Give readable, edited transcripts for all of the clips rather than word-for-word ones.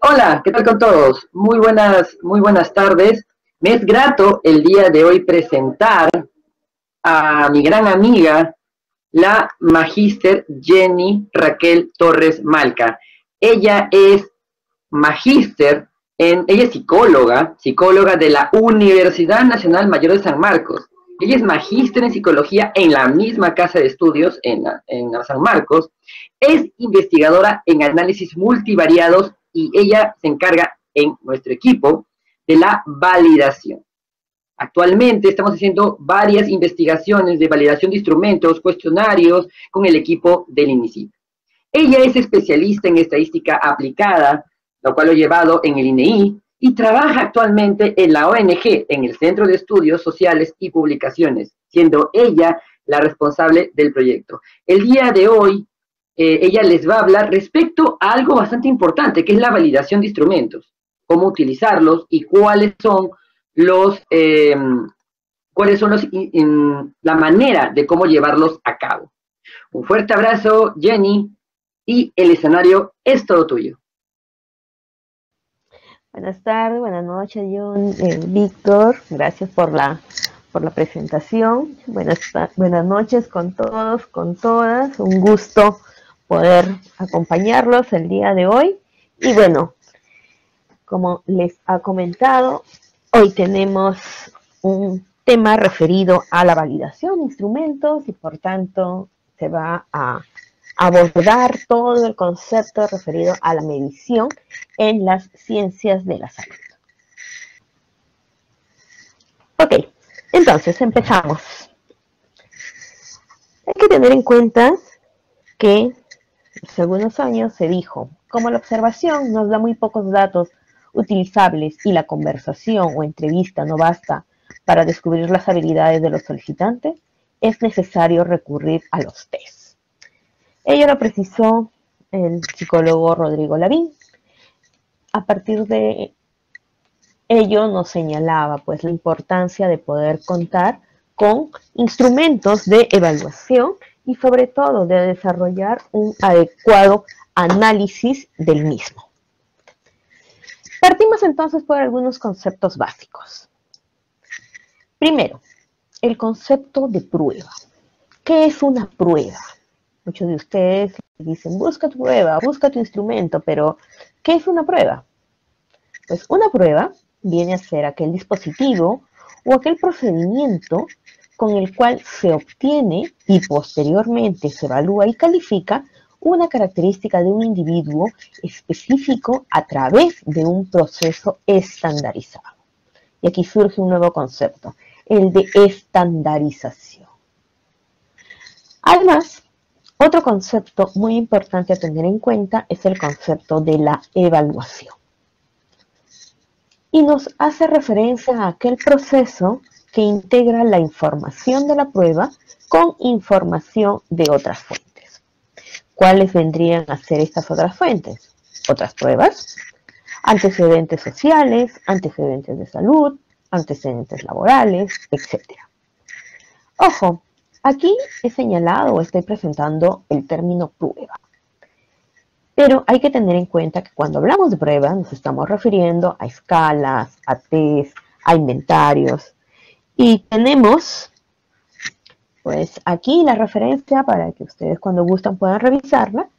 Hola, ¿qué tal con todos? Muy buenas tardes. Me es grato el día de hoy presentar a mi gran amiga, la magíster Jenny Raquel Torres Malca. Ella es ella es psicóloga de la Universidad Nacional Mayor de San Marcos. Ella es magíster en psicología en la misma casa de estudios en San Marcos. Es investigadora en análisis multivariados y ella se encarga en nuestro equipo de la validación. Actualmente estamos haciendo varias investigaciones de validación de instrumentos, cuestionarios con el equipo del INICIP. Ella es especialista en estadística aplicada, lo cual lo he llevado en el INEI, y trabaja actualmente en la ONG, en el Centro de Estudios Sociales y Publicaciones, siendo ella la responsable del proyecto. El día de hoy, ella les va a hablar respecto a algo bastante importante, que es la validación de instrumentos, cómo utilizarlos y la manera de cómo llevarlos a cabo. Un fuerte abrazo, Jenny, y el escenario es todo tuyo. Buenas tardes, buenas noches, John, Víctor, gracias por la presentación. Buenas noches con todos, con todas, un gusto poder acompañarlos el día de hoy. Y bueno, como les ha comentado, hoy tenemos un tema referido a la validación de instrumentos y por tanto se va a abordar todo el concepto referido a la medición en las ciencias de la salud. Ok, entonces empezamos. Hay que tener en cuenta que hace algunos años se dijo, como la observación nos da muy pocos datos utilizables y la conversación o entrevista no basta para descubrir las habilidades de los solicitantes, es necesario recurrir a los test. Ello lo precisó el psicólogo Rodrigo Lavín. A partir de ello nos señalaba pues la importancia de poder contar con instrumentos de evaluación y sobre todo de desarrollar un adecuado análisis del mismo. Partimos entonces por algunos conceptos básicos. Primero, el concepto de prueba. ¿Qué es una prueba? Muchos de ustedes dicen, busca tu prueba, busca tu instrumento, pero ¿qué es una prueba? Pues una prueba viene a ser aquel dispositivo o aquel procedimiento con el cual se obtiene y posteriormente se evalúa y califica una característica de un individuo específico a través de un proceso estandarizado. Y aquí surge un nuevo concepto, el de estandarización. Además, otro concepto muy importante a tener en cuenta es el concepto de la evaluación. Y nos hace referencia a aquel proceso que integra la información de la prueba con información de otras fuentes. ¿Cuáles vendrían a ser estas otras fuentes? Otras pruebas, antecedentes sociales, antecedentes de salud, antecedentes laborales, etc. Ojo, aquí he señalado o estoy presentando el término prueba. Pero hay que tener en cuenta que cuando hablamos de prueba nos estamos refiriendo a escalas, a test, a inventarios. Y tenemos, pues aquí la referencia para que ustedes cuando gustan puedan revisarla,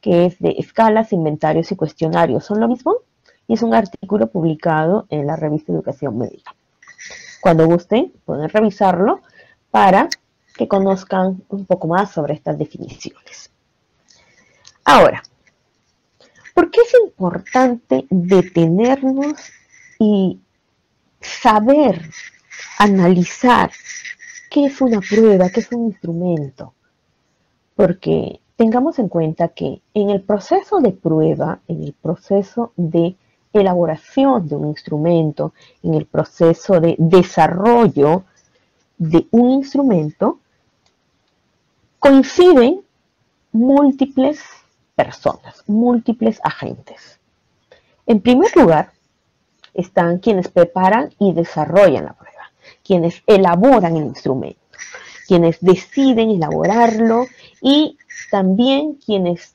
que es de escalas, inventarios y cuestionarios. ¿Son lo mismo? Y es un artículo publicado en la revista Educación Médica. Cuando gusten pueden revisarlo para que conozcan un poco más sobre estas definiciones. Ahora, ¿por qué es importante detenernos y saber analizar qué es una prueba, qué es un instrumento? Porque tengamos en cuenta que en el proceso de prueba, en el proceso de elaboración de un instrumento, en el proceso de desarrollo de un instrumento, coinciden múltiples personas, múltiples agentes. En primer lugar, están quienes preparan y desarrollan la prueba, quienes elaboran el instrumento, quienes deciden elaborarlo y también quienes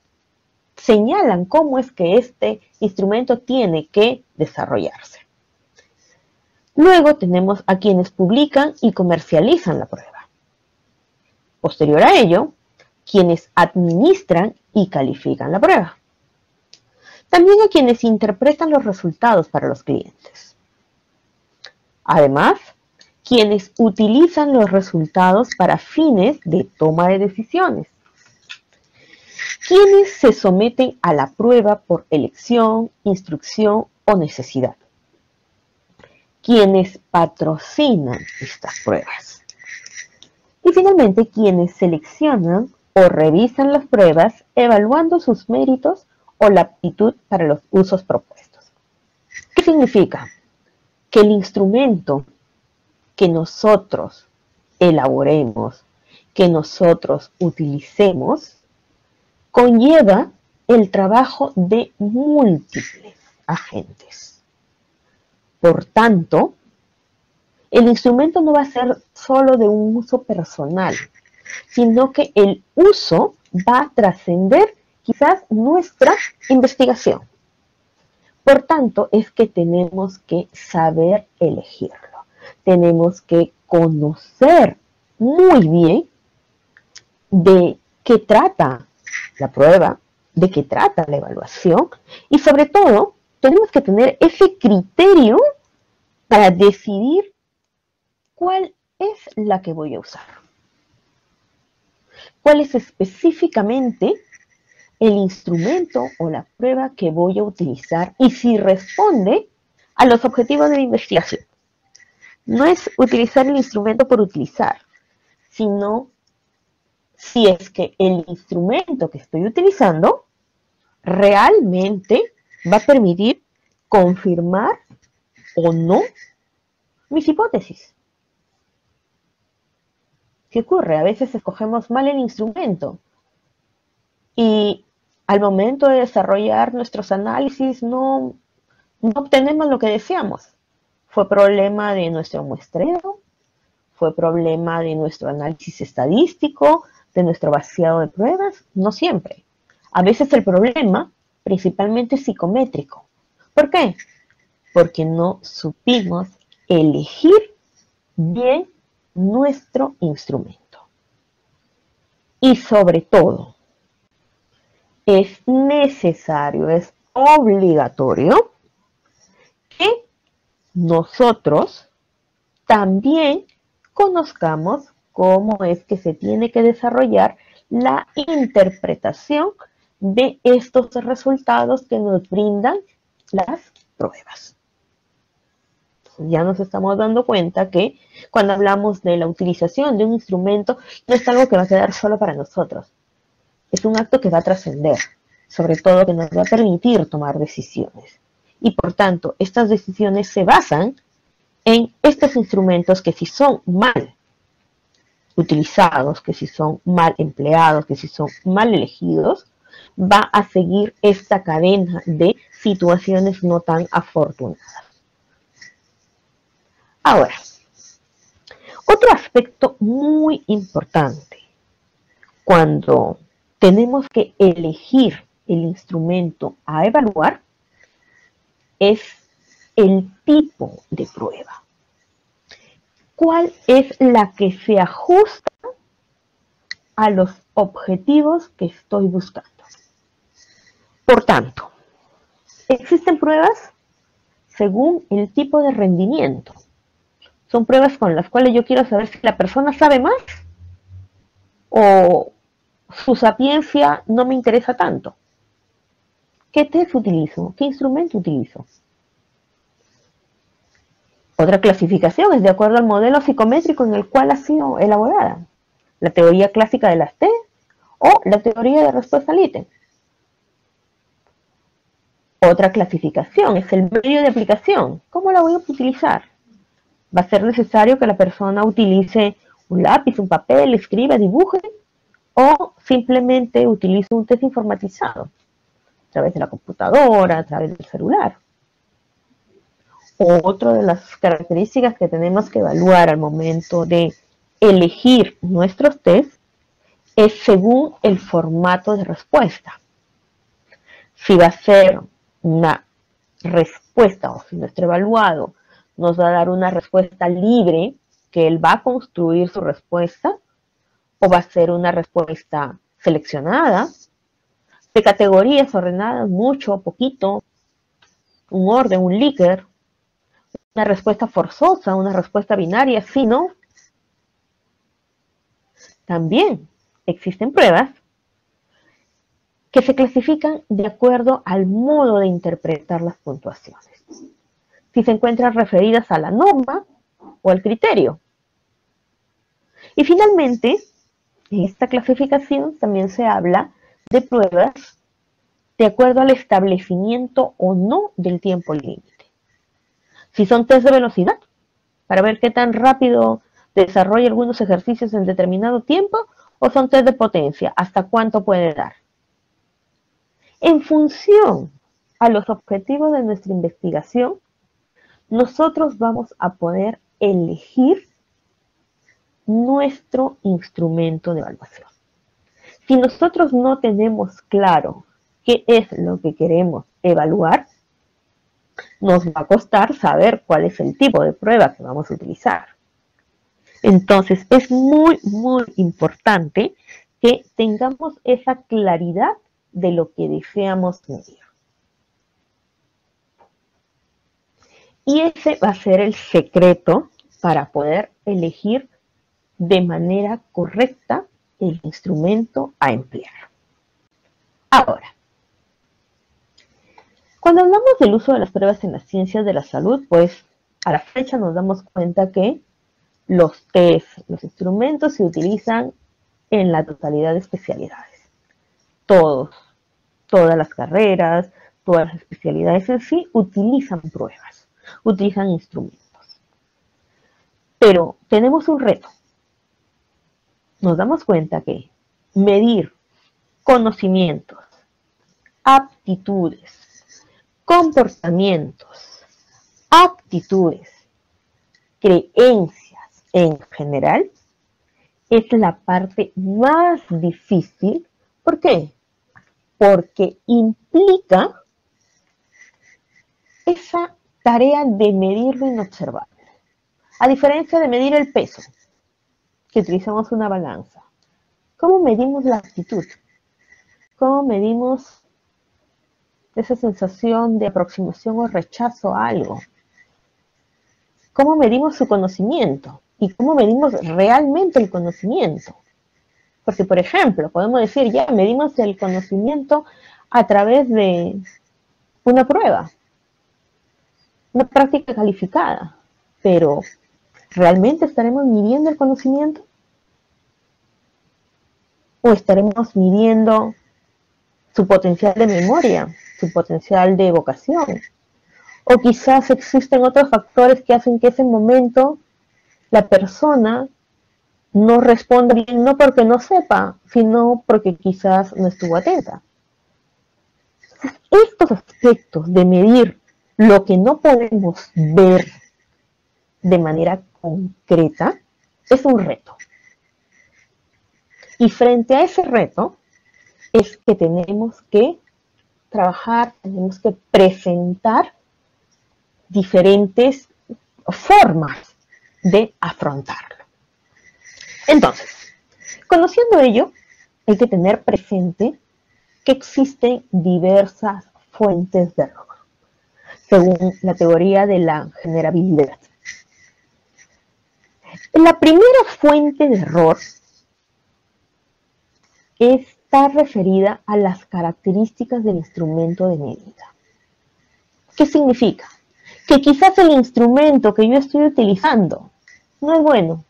señalan cómo es que este instrumento tiene que desarrollarse. Luego tenemos a quienes publican y comercializan la prueba. Posterior a ello, quienes administran y califican la prueba. También a quienes interpretan los resultados para los clientes. Además, quienes utilizan los resultados para fines de toma de decisiones. Quienes se someten a la prueba por elección, instrucción o necesidad. Quienes patrocinan estas pruebas. Y finalmente, quienes seleccionan o revisan las pruebas evaluando sus méritos o la aptitud para los usos propuestos. ¿Qué significa? Que el instrumento que nosotros elaboremos, que nosotros utilicemos, conlleva el trabajo de múltiples agentes. Por tanto, el instrumento no va a ser solo de un uso personal, sino que el uso va a trascender quizás nuestra investigación. Por tanto, es que tenemos que saber elegirlo. Tenemos que conocer muy bien de qué trata la prueba, de qué trata la evaluación y sobre todo tenemos que tener ese criterio para decidir cuál es la que voy a usar. ¿Cuál es específicamente el instrumento o la prueba que voy a utilizar y si responde a los objetivos de mi investigación? No es utilizar el instrumento por utilizar, sino si es que el instrumento que estoy utilizando realmente va a permitir confirmar o no mis hipótesis. ¿Qué ocurre? A veces escogemos mal el instrumento y al momento de desarrollar nuestros análisis no obtenemos lo que deseamos. ¿Fue problema de nuestro muestreo? ¿Fue problema de nuestro análisis estadístico? ¿De nuestro vaciado de pruebas? No siempre. A veces el problema principalmente es psicométrico. ¿Por qué? Porque no supimos elegir bien nuestro instrumento. Y sobre todo, es necesario, es obligatorio que nosotros también conozcamos cómo es que se tiene que desarrollar la interpretación de estos resultados que nos brindan las pruebas. Ya nos estamos dando cuenta que cuando hablamos de la utilización de un instrumento, no es algo que va a quedar solo para nosotros. Es un acto que va a trascender, sobre todo que nos va a permitir tomar decisiones. Y por tanto, estas decisiones se basan en estos instrumentos que si son mal utilizados, que si son mal empleados, que si son mal elegidos, va a seguir esta cadena de situaciones no tan afortunadas. Ahora, otro aspecto muy importante cuando tenemos que elegir el instrumento a evaluar es el tipo de prueba. ¿Cuál es la que se ajusta a los objetivos que estoy buscando? Por tanto, existen pruebas según el tipo de rendimiento. Son pruebas con las cuales yo quiero saber si la persona sabe más o su sapiencia no me interesa tanto. ¿Qué test utilizo? ¿Qué instrumento utilizo? Otra clasificación es de acuerdo al modelo psicométrico en el cual ha sido elaborada. La teoría clásica de las T o la teoría de respuesta al ítem. Otra clasificación es el medio de aplicación. ¿Cómo la voy a utilizar? ¿Va a ser necesario que la persona utilice un lápiz, un papel, escriba, dibuje? ¿O simplemente utilice un test informatizado? A través de la computadora, a través del celular. Otra de las características que tenemos que evaluar al momento de elegir nuestros tests es según el formato de respuesta. si va a ser una respuesta o si nuestro evaluado nos va a dar una respuesta libre, que él va a construir su respuesta, o va a ser una respuesta seleccionada, de categorías ordenadas, mucho o poquito, un orden, un Likert, una respuesta forzosa, una respuesta binaria, sí, no. También existen pruebas que se clasifican de acuerdo al modo de interpretar las puntuaciones. Si se encuentran referidas a la norma o al criterio. Y finalmente, en esta clasificación también se habla de pruebas de acuerdo al establecimiento o no del tiempo límite. Si son test de velocidad, para ver qué tan rápido desarrolla algunos ejercicios en determinado tiempo, o son test de potencia, hasta cuánto puede dar. En función a los objetivos de nuestra investigación, nosotros vamos a poder elegir nuestro instrumento de evaluación. Si nosotros no tenemos claro qué es lo que queremos evaluar, nos va a costar saber cuál es el tipo de prueba que vamos a utilizar. Entonces, es muy, muy importante que tengamos esa claridad de lo que deseamos medir. Y ese va a ser el secreto para poder elegir de manera correcta el instrumento a emplear. Ahora, cuando hablamos del uso de las pruebas en las ciencias de la salud, pues a la fecha nos damos cuenta que los test, los instrumentos se utilizan en la totalidad de especialidades. Todas las carreras, todas las especialidades en sí utilizan pruebas, utilizan instrumentos. Pero tenemos un reto. Nos damos cuenta que medir conocimientos, aptitudes, comportamientos, aptitudes, creencias en general, es la parte más difícil. ¿Por qué? Porque implica esa tarea de medir lo inobservable. A diferencia de medir el peso, que utilizamos una balanza. ¿Cómo medimos la actitud? ¿Cómo medimos esa sensación de aproximación o rechazo a algo? ¿Cómo medimos su conocimiento? ¿Y cómo medimos realmente el conocimiento? Porque, por ejemplo, podemos decir, ya medimos el conocimiento a través de una prueba, una práctica calificada, pero ¿realmente estaremos midiendo el conocimiento? ¿O estaremos midiendo su potencial de memoria, su potencial de evocación? O quizás existen otros factores que hacen que ese momento la persona no responda bien, no porque no sepa, sino porque quizás no estuvo atenta. Estos aspectos de medir lo que no podemos ver de manera concreta es un reto. Y frente a ese reto es que tenemos que trabajar, tenemos que presentar diferentes formas de afrontarlo. Entonces, conociendo ello, hay que tener presente que existen diversas fuentes de error, según la teoría de la generabilidad. La primera fuente de error está referida a las características del instrumento de medida. ¿Qué significa? Que quizás el instrumento que yo estoy utilizando no es bueno.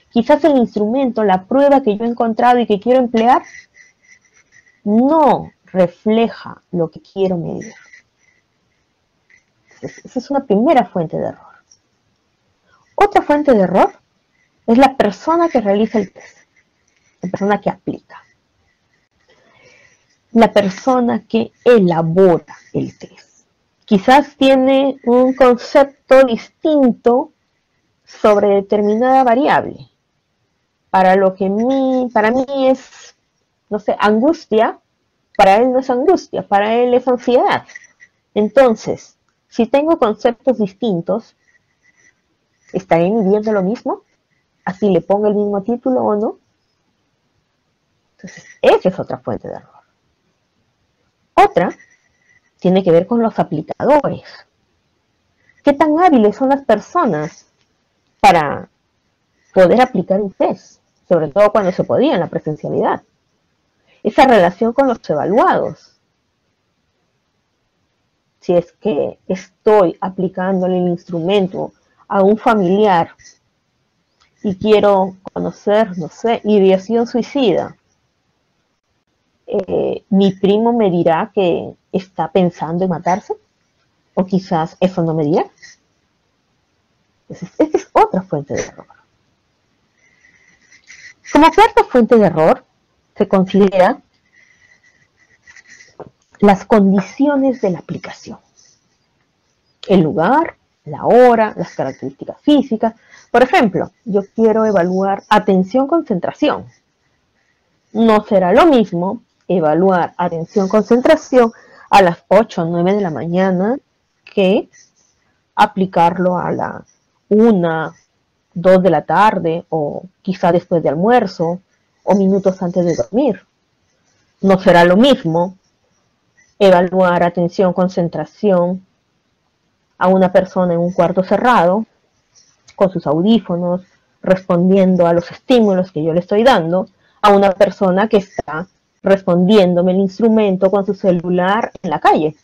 Quizás el instrumento, la prueba que yo he encontrado y que quiero emplear, no refleja lo que quiero medir. Esa es una primera fuente de error. Otra fuente de error es la persona que realiza el test, la persona que aplica, la persona que elabora el test. Quizás tiene un concepto distinto sobre determinada variable. Para mí es, no sé, angustia, Para él no es angustia, para él es ansiedad. Entonces, si tengo conceptos distintos, ¿estaré midiendo lo mismo? Así le pongo el mismo título o no. Entonces, esa es otra fuente de error. Otra tiene que ver con los aplicadores. ¿Qué tan hábiles son las personas para poder aplicar un test? Sobre todo cuando se podía en la presencialidad. Esa relación con los evaluados. Si es que estoy aplicándole el instrumento a un familiar y quiero conocer, no sé, ideación suicida, mi primo me dirá que está pensando en matarse, o quizás eso no me dirá. Entonces, esta es otra fuente de error. Como cuarta fuente de error se considera las condiciones de la aplicación. El lugar, la hora, las características físicas. Por ejemplo, yo quiero evaluar atención-concentración. No será lo mismo evaluar atención-concentración a las 8 o 9 de la mañana que aplicarlo a la 1, 2 de la tarde o quizá después de almuerzo o minutos antes de dormir. No será lo mismo evaluar atención-concentración a una persona en un cuarto cerrado, con sus audífonos, respondiendo a los estímulos que yo le estoy dando, a una persona que está respondiéndome el instrumento con su celular en la calle.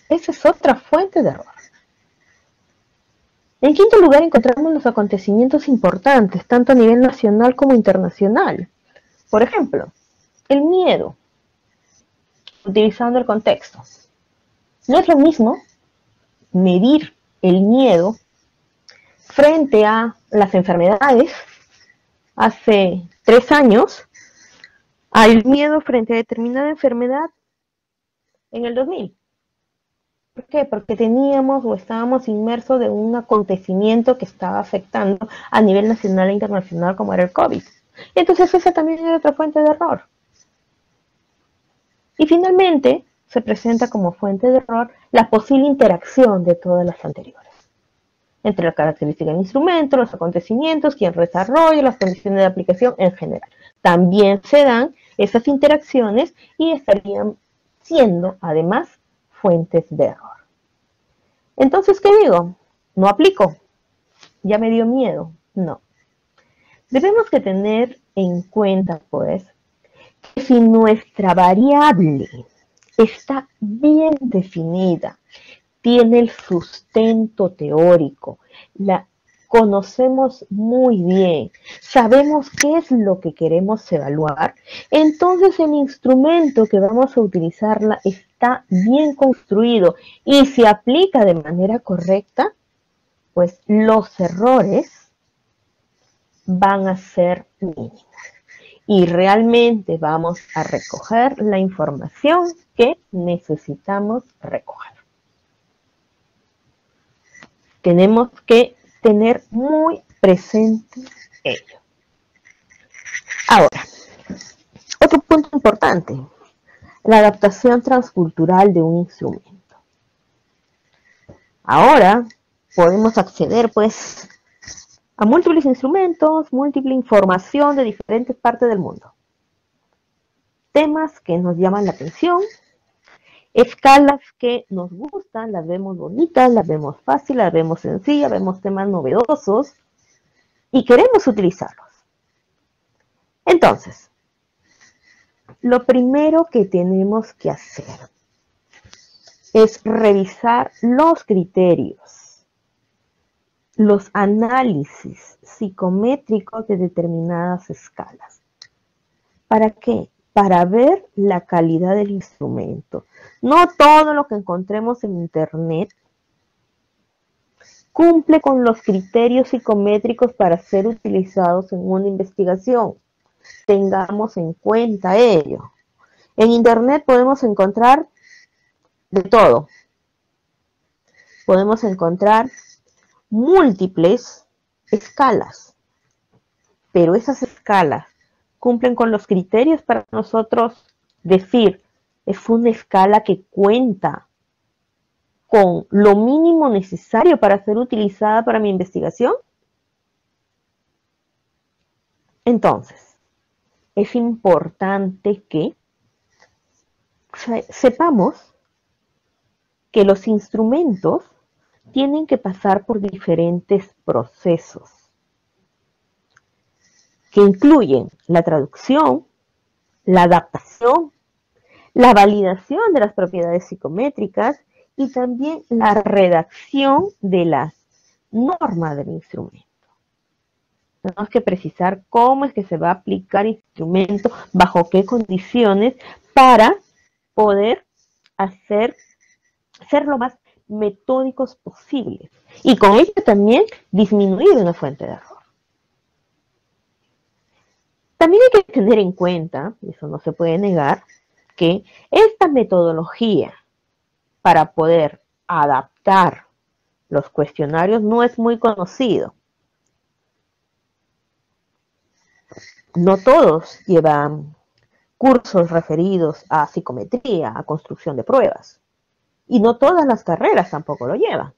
Esa es otra fuente de error. En quinto lugar encontramos los acontecimientos importantes, tanto a nivel nacional como internacional. Por ejemplo, el miedo, utilizando el contexto. No es lo mismo medir el miedo frente a las enfermedades hace 3 años al miedo frente a determinada enfermedad en el 2000. ¿Por qué? Porque teníamos o estábamos inmersos de un acontecimiento que estaba afectando a nivel nacional e internacional como era el COVID. Entonces esa también es otra fuente de error. Y finalmente se presenta como fuente de error la posible interacción de todas las anteriores. Entre las características del instrumento, los acontecimientos, quién desarrolla, las condiciones de aplicación en general. También se dan esas interacciones y estarían siendo, además, fuentes de error. Entonces, ¿qué digo? No aplico. Ya me dio miedo. No. Debemos que tener en cuenta, pues, que si nuestra variable está bien definida, tiene el sustento teórico, la conocemos muy bien, sabemos qué es lo que queremos evaluar, entonces el instrumento que vamos a utilizarla está bien construido y se aplica de manera correcta, pues los errores van a ser mínimos y realmente vamos a recoger la información que necesitamos recoger. Tenemos que tener muy presente ello. Ahora, otro punto importante, la adaptación transcultural de un instrumento. Ahora podemos acceder, pues, a múltiples instrumentos, múltiple información de diferentes partes del mundo. Temas que nos llaman la atención, escalas que nos gustan, las vemos bonitas, las vemos fáciles, las vemos sencillas, vemos temas novedosos y queremos utilizarlos. Entonces, lo primero que tenemos que hacer es revisar los criterios, los análisis psicométricos de determinadas escalas. ¿Para qué? Para ver la calidad del instrumento. No todo lo que encontremos en internet cumple con los criterios psicométricos para ser utilizados en una investigación. Tengamos en cuenta ello. En internet podemos encontrar de todo. Podemos encontrar múltiples escalas, pero esas escalas cumplen con los criterios para nosotros decir, es una escala que cuenta con lo mínimo necesario para ser utilizada para mi investigación? Entonces, es importante que sepamos que los instrumentos tienen que pasar por diferentes procesos que incluyen la traducción, la adaptación, la validación de las propiedades psicométricas y también la redacción de las normas del instrumento. Tenemos que precisar cómo es que se va a aplicar el instrumento, bajo qué condiciones, para poder ser lo más metódicos posibles y con ello también disminuir una fuente de error. También hay que tener en cuenta, eso no se puede negar, que esta metodología para poder adaptar los cuestionarios no es muy conocido. No todos llevan cursos referidos a psicometría, a construcción de pruebas. Y no todas las carreras tampoco lo llevan.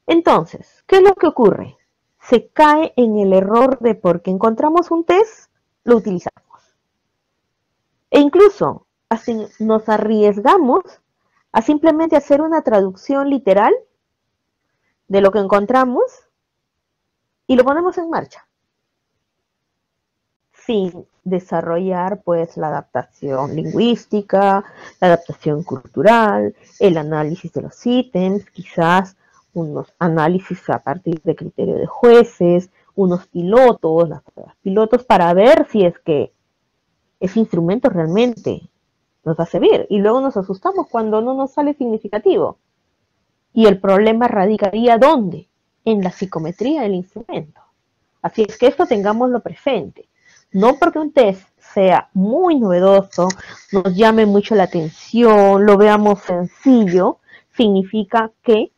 Entonces, ¿qué es lo que ocurre? Se cae en el error de porque encontramos un test, lo utilizamos. E incluso así nos arriesgamos a simplemente hacer una traducción literal de lo que encontramos y lo ponemos en marcha, sin desarrollar pues la adaptación lingüística, la adaptación cultural, el análisis de los ítems, quizás unos análisis a partir de criterio de jueces, unos pilotos, las pruebas pilotos, para ver si es que ese instrumento realmente nos va a servir. Y luego nos asustamos cuando no nos sale significativo. Y el problema radicaría ¿dónde? En la psicometría del instrumento. Así es que esto tengámoslo presente. No porque un test sea muy novedoso, nos llame mucho la atención, lo veamos sencillo, significa que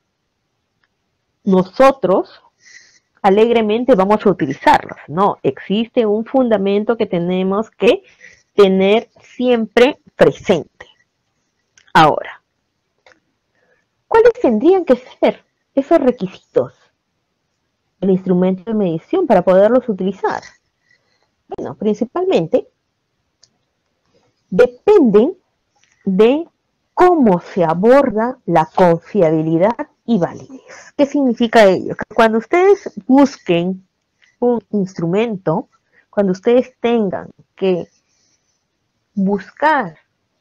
nosotros alegremente vamos a utilizarlos. No, existe un fundamento que tenemos que tener siempre presente. Ahora, ¿cuáles tendrían que ser esos requisitos del instrumento de medición para poderlos utilizar? Bueno, principalmente dependen de cómo se aborda la confiabilidad y validez. ¿Qué significa ello? Que cuando ustedes busquen un instrumento, cuando ustedes tengan que buscar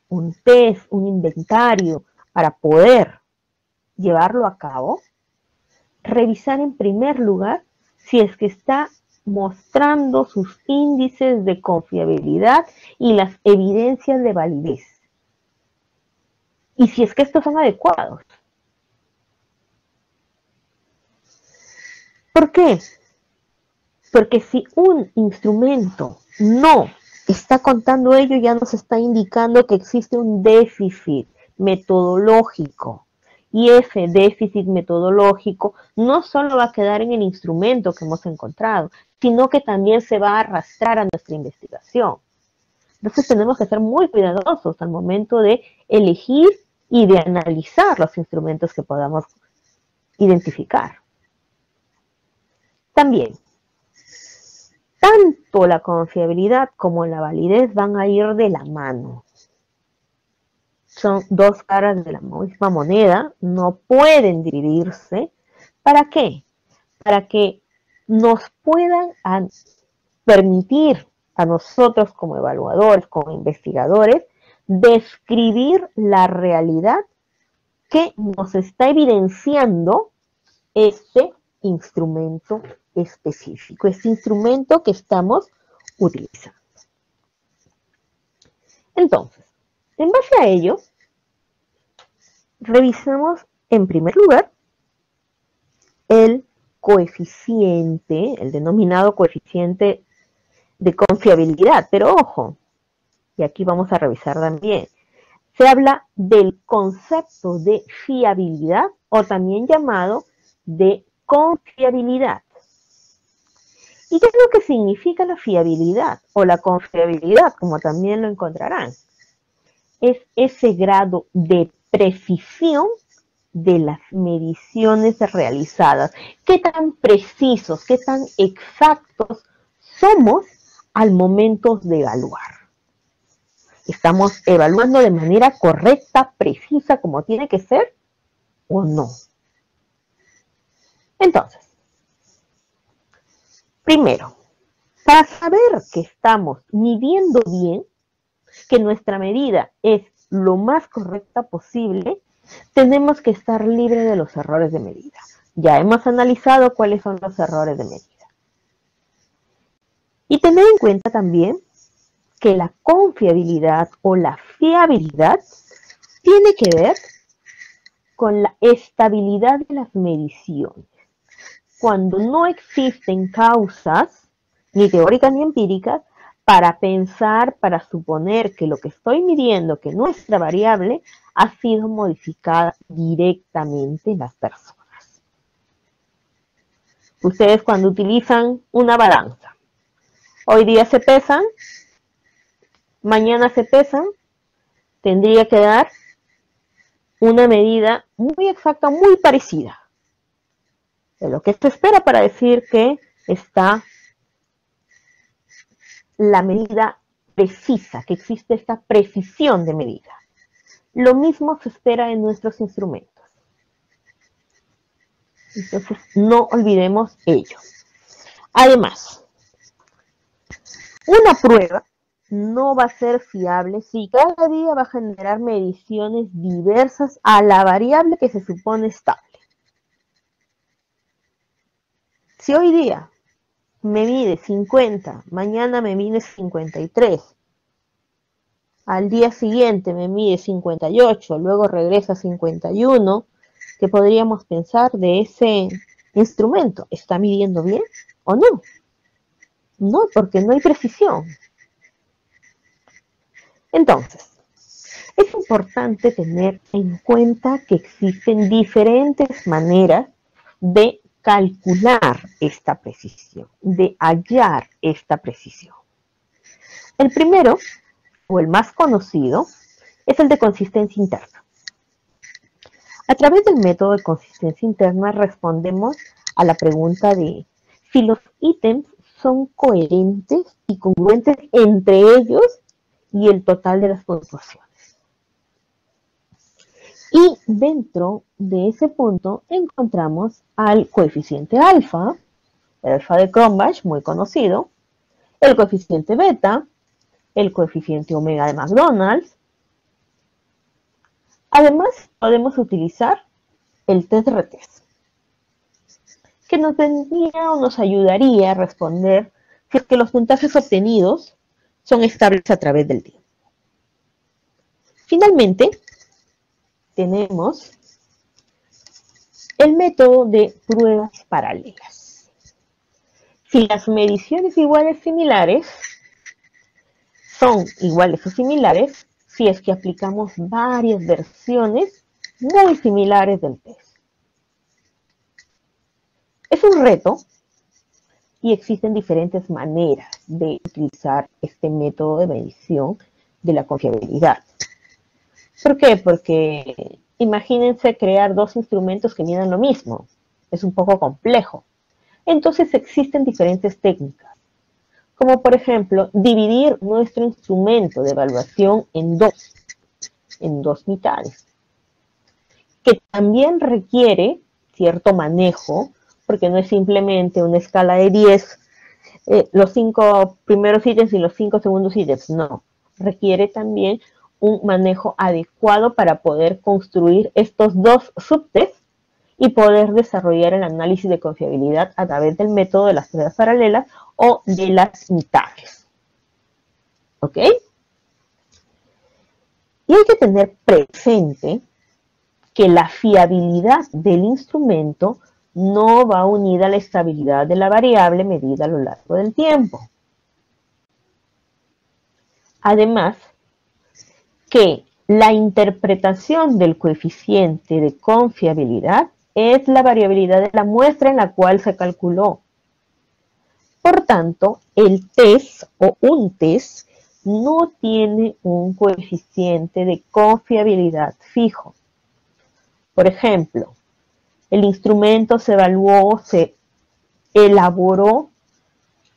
un test, un inventario para poder llevarlo a cabo, revisar en primer lugar si es que está mostrando sus índices de confiabilidad y las evidencias de validez. Y si es que estos son adecuados. ¿Por qué? Porque si un instrumento no está contando ello, ya nos está indicando que existe un déficit metodológico. Y ese déficit metodológico no solo va a quedar en el instrumento que hemos encontrado, sino que también se va a arrastrar a nuestra investigación. Entonces tenemos que ser muy cuidadosos al momento de elegir y de analizar los instrumentos que podamos identificar. También, tanto la confiabilidad como la validez van a ir de la mano. Son dos caras de la misma moneda, no pueden dividirse. ¿Para qué? Para que nos puedan permitir a nosotros como evaluadores, como investigadores, describir la realidad que nos está evidenciando este instrumento específico, este instrumento que estamos utilizando. Entonces, en base a ello, revisamos en primer lugar el coeficiente, el denominado coeficiente de confiabilidad. Pero ojo, y aquí vamos a revisar también, se habla del concepto de fiabilidad o también llamado de confiabilidad. ¿Y qué es lo que significa la fiabilidad o la confiabilidad, como también lo encontrarán? Es ese grado de precisión de las mediciones realizadas. ¿Qué tan precisos, qué tan exactos somos al momento de evaluar? ¿Estamos evaluando de manera correcta, precisa, como tiene que ser o no? Entonces, primero, para saber que estamos midiendo bien, que nuestra medida es lo más correcta posible, tenemos que estar libres de los errores de medida. Ya hemos analizado cuáles son los errores de medida. Y tener en cuenta también que la confiabilidad o la fiabilidad tiene que ver con la estabilidad de las mediciones. Cuando no existen causas, ni teóricas ni empíricas, para pensar, para suponer que lo que estoy midiendo, que nuestra variable, ha sido modificada directamente en las personas. Ustedes cuando utilizan una balanza, hoy día se pesan, mañana se pesan, tendría que dar una medida muy exacta, muy parecida de lo que se espera para decir que está la medida precisa, que existe esta precisión de medida. Lo mismo se espera en nuestros instrumentos. Entonces, no olvidemos ello. Además, una prueba no va a ser fiable si cada día va a generar mediciones diversas a la variable que se supone estable. Si hoy día me mide 50, mañana me mide 53, al día siguiente me mide 58, luego regresa a 51, ¿qué podríamos pensar de ese instrumento? ¿Está midiendo bien o no? No, porque no hay precisión. Entonces, es importante tener en cuenta que existen diferentes maneras de calcular esta precisión, de hallar esta precisión. El primero, o el más conocido, es el de consistencia interna. A través del método de consistencia interna respondemos a la pregunta de si los ítems son coherentes y congruentes entre ellos y el total de las puntuaciones. Y dentro de ese punto encontramos al coeficiente alfa, el alfa de Cronbach, muy conocido, el coeficiente beta, el coeficiente omega de McDonald's. Además, podemos utilizar el test retest, que nos vendría o nos ayudaría a responder si es que los puntajes obtenidos son estables a través del tiempo. Finalmente, tenemos el método de pruebas paralelas. Si las mediciones iguales similares son iguales o similares, si es que aplicamos varias versiones muy similares del test. Es un reto y existen diferentes maneras de utilizar este método de medición de la confiabilidad. ¿Por qué? Porque imagínense crear dos instrumentos que midan lo mismo. Es un poco complejo. Entonces existen diferentes técnicas, como por ejemplo dividir nuestro instrumento de evaluación en dos mitades, que también requiere cierto manejo, porque no es simplemente una escala de 10, los 5 primeros ítems y los 5 segundos ítems, no. Requiere también un manejo adecuado para poder construir estos dos subtests y poder desarrollar el análisis de confiabilidad a través del método de las pruebas paralelas o de las mitades. ¿Ok? Y hay que tener presente que la fiabilidad del instrumento no va unida a la estabilidad de la variable medida a lo largo del tiempo. Además, que la interpretación del coeficiente de confiabilidad es la variabilidad de la muestra en la cual se calculó. Por tanto, el test o un test no tiene un coeficiente de confiabilidad fijo. Por ejemplo, el instrumento se evaluó, se elaboró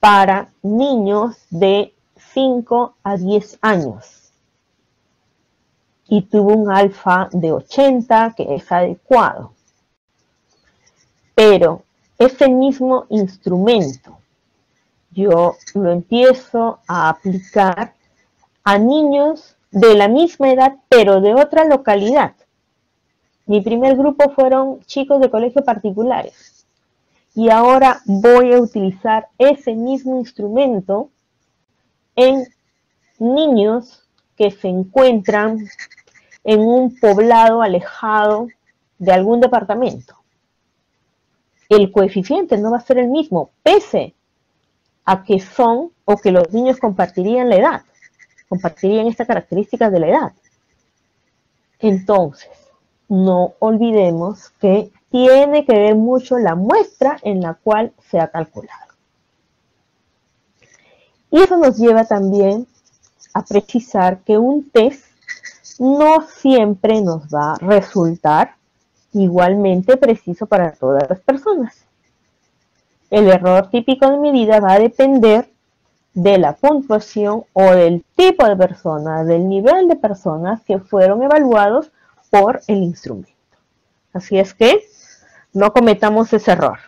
para niños de 5 a 10 años y tuvo un alfa de 80 que es adecuado. Pero ese mismo instrumento yo lo empiezo a aplicar a niños de la misma edad, pero de otra localidad. Mi primer grupo fueron chicos de colegios particulares. Y ahora voy a utilizar ese mismo instrumento en niños que se encuentran en un poblado alejado de algún departamento. El coeficiente no va a ser el mismo, pese a que son o que los niños compartirían la edad, compartirían estas características de la edad. Entonces, no olvidemos que tiene que ver mucho la muestra en la cual se ha calculado. Y eso nos lleva también a precisar que un test no siempre nos va a resultar igualmente preciso para todas las personas. El error típico de medida va a depender de la puntuación o del tipo de personas, del nivel de personas que fueron evaluados por el instrumento. Así es que no cometamos ese error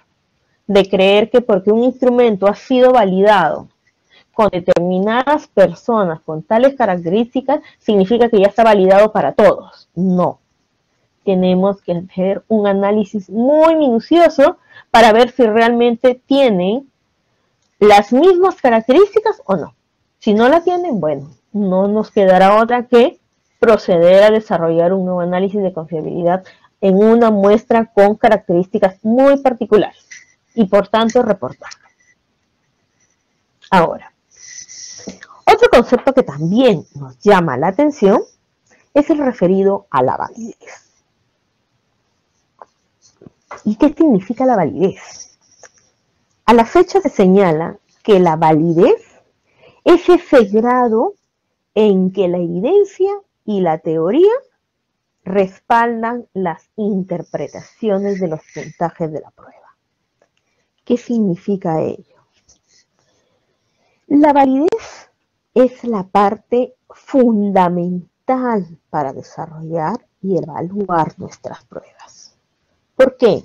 de creer que porque un instrumento ha sido validado con determinadas personas con tales características, significa que ya está validado para todos. No. Tenemos que hacer un análisis muy minucioso para ver si realmente tienen las mismas características o no. Si no la tienen, bueno, no nos quedará otra que proceder a desarrollar un nuevo análisis de confiabilidad en una muestra con características muy particulares y por tanto reportarlo. Ahora, otro concepto que también nos llama la atención es el referido a la validez. ¿Y qué significa la validez? A la fecha se señala que la validez es ese grado en que la evidencia y la teoría respaldan las interpretaciones de los puntajes de la prueba. ¿Qué significa ello? La validez es la parte fundamental para desarrollar y evaluar nuestras pruebas. ¿Por qué?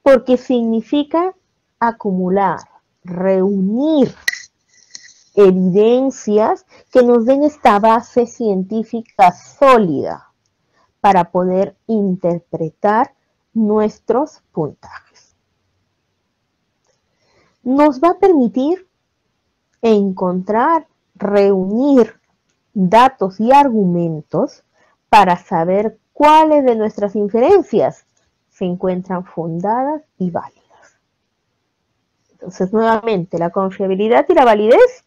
Porque significa acumular, reunir evidencias que nos den esta base científica sólida para poder interpretar nuestros puntajes. Nos va a permitir encontrar, reunir datos y argumentos para saber cuáles de nuestras inferencias se encuentran fundadas y válidas. Entonces, nuevamente, la confiabilidad y la validez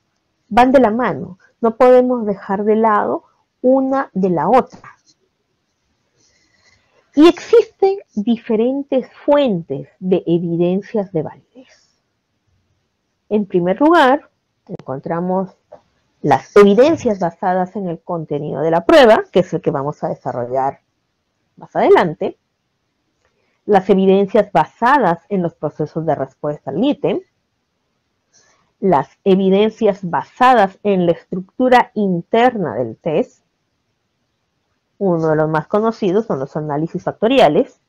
van de la mano. No podemos dejar de lado una de la otra. Y existen diferentes fuentes de evidencias de validez. En primer lugar, encontramos las evidencias basadas en el contenido de la prueba, que es el que vamos a desarrollar más adelante. Las evidencias basadas en los procesos de respuesta al ítem. Las evidencias basadas en la estructura interna del test. Uno de los más conocidos son los análisis factoriales.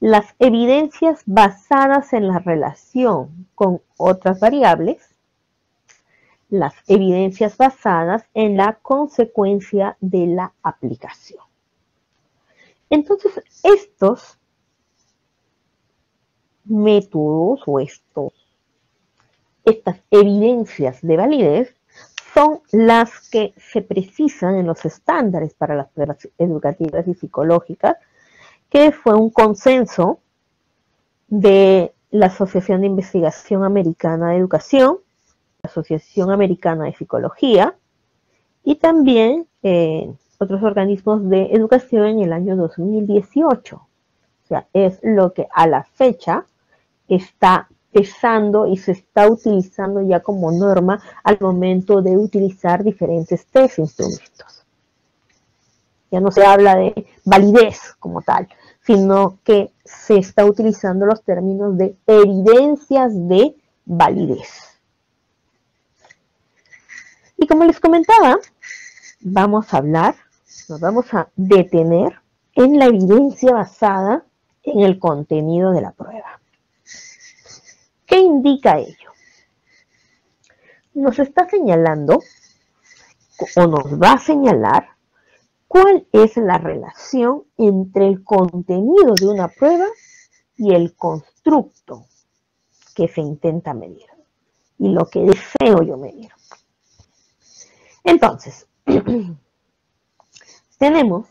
Las evidencias basadas en la relación con otras variables. Las evidencias basadas en la consecuencia de la aplicación. Entonces, estos métodos o estas evidencias de validez son las que se precisan en los estándares para las pruebas educativas y psicológicas, que fue un consenso de la Asociación de Investigación Americana de Educación, la Asociación Americana de Psicología y también otros organismos de educación en el año 2018. O sea, es lo que a la fecha está pesando y se está utilizando ya como norma al momento de utilizar diferentes test instrumentos. Ya no se habla de validez como tal, sino que se está utilizando los términos de evidencias de validez. Y como les comentaba, nos vamos a detener en la evidencia basada en el contenido de la prueba. ¿Qué indica ello? Nos está señalando, o nos va a señalar, cuál es la relación entre el contenido de una prueba y el constructo que se intenta medir y lo que deseo yo medir. Entonces, tenemos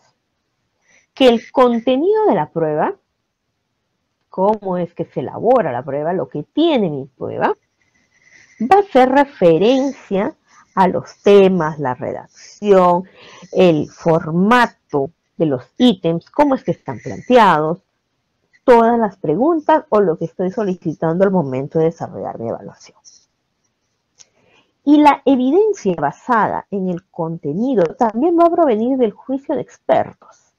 que el contenido de la prueba, cómo es que se elabora la prueba, lo que tiene mi prueba, va a hacer referencia a los temas, la redacción, el formato de los ítems, cómo es que están planteados, todas las preguntas o lo que estoy solicitando al momento de desarrollar mi evaluación. Y la evidencia basada en el contenido también va a provenir del juicio de expertos,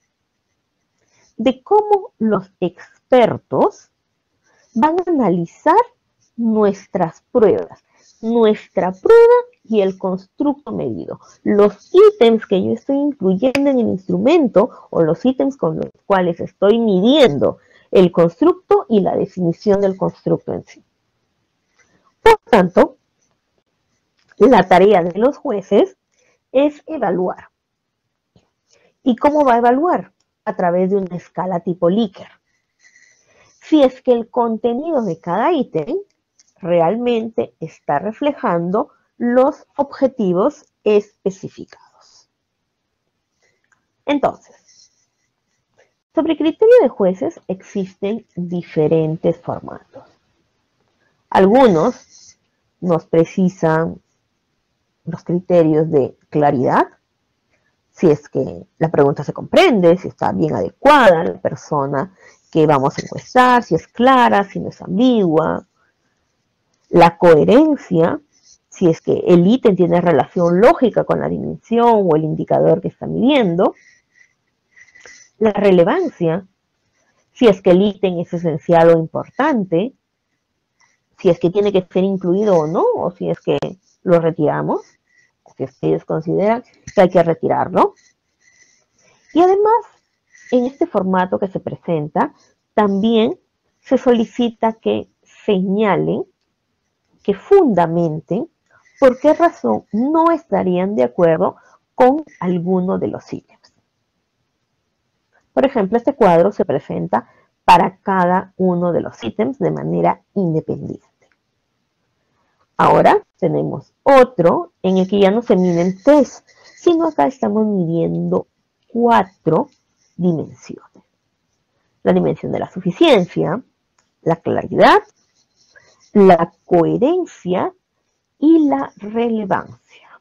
de cómo los expertos van a analizar nuestras pruebas, nuestra prueba y el constructo medido. Los ítems que yo estoy incluyendo en el instrumento o los ítems con los cuales estoy midiendo el constructo y la definición del constructo en sí. Por tanto, la tarea de los jueces es evaluar. ¿Y cómo va a evaluar? A través de una escala tipo Likert. Si es que el contenido de cada ítem realmente está reflejando los objetivos especificados. Entonces, sobre criterio de jueces existen diferentes formatos. Algunos nos precisan los criterios de claridad, si es que la pregunta se comprende, si está bien adecuada la persona que vamos a encuestar, si es clara, si no es ambigua. La coherencia, si es que el ítem tiene relación lógica con la dimensión o el indicador que está midiendo. La relevancia, si es que el ítem es esencial o importante, si es que tiene que ser incluido o no, o si es que lo retiramos, si ustedes consideran que hay que retirarlo. Y además, en este formato que se presenta, también se solicita que señalen, que fundamenten por qué razón no estarían de acuerdo con alguno de los ítems. Por ejemplo, este cuadro se presenta para cada uno de los ítems de manera independiente. Ahora tenemos otro en el que ya no se miden tres, sino acá estamos midiendo 4 dimensiones. La dimensión de la suficiencia, la claridad, la coherencia y la relevancia.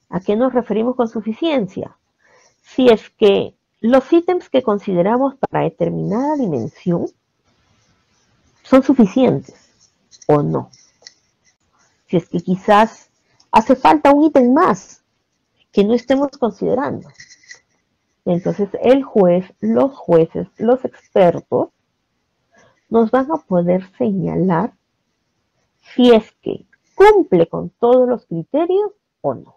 ¿A qué nos referimos con suficiencia? Si es que los ítems que consideramos para determinada dimensión son suficientes o no. Si es que quizás hace falta un ítem más que no estemos considerando. Entonces el juez, los jueces, los expertos nos van a poder señalar si es que cumple con todos los criterios o no.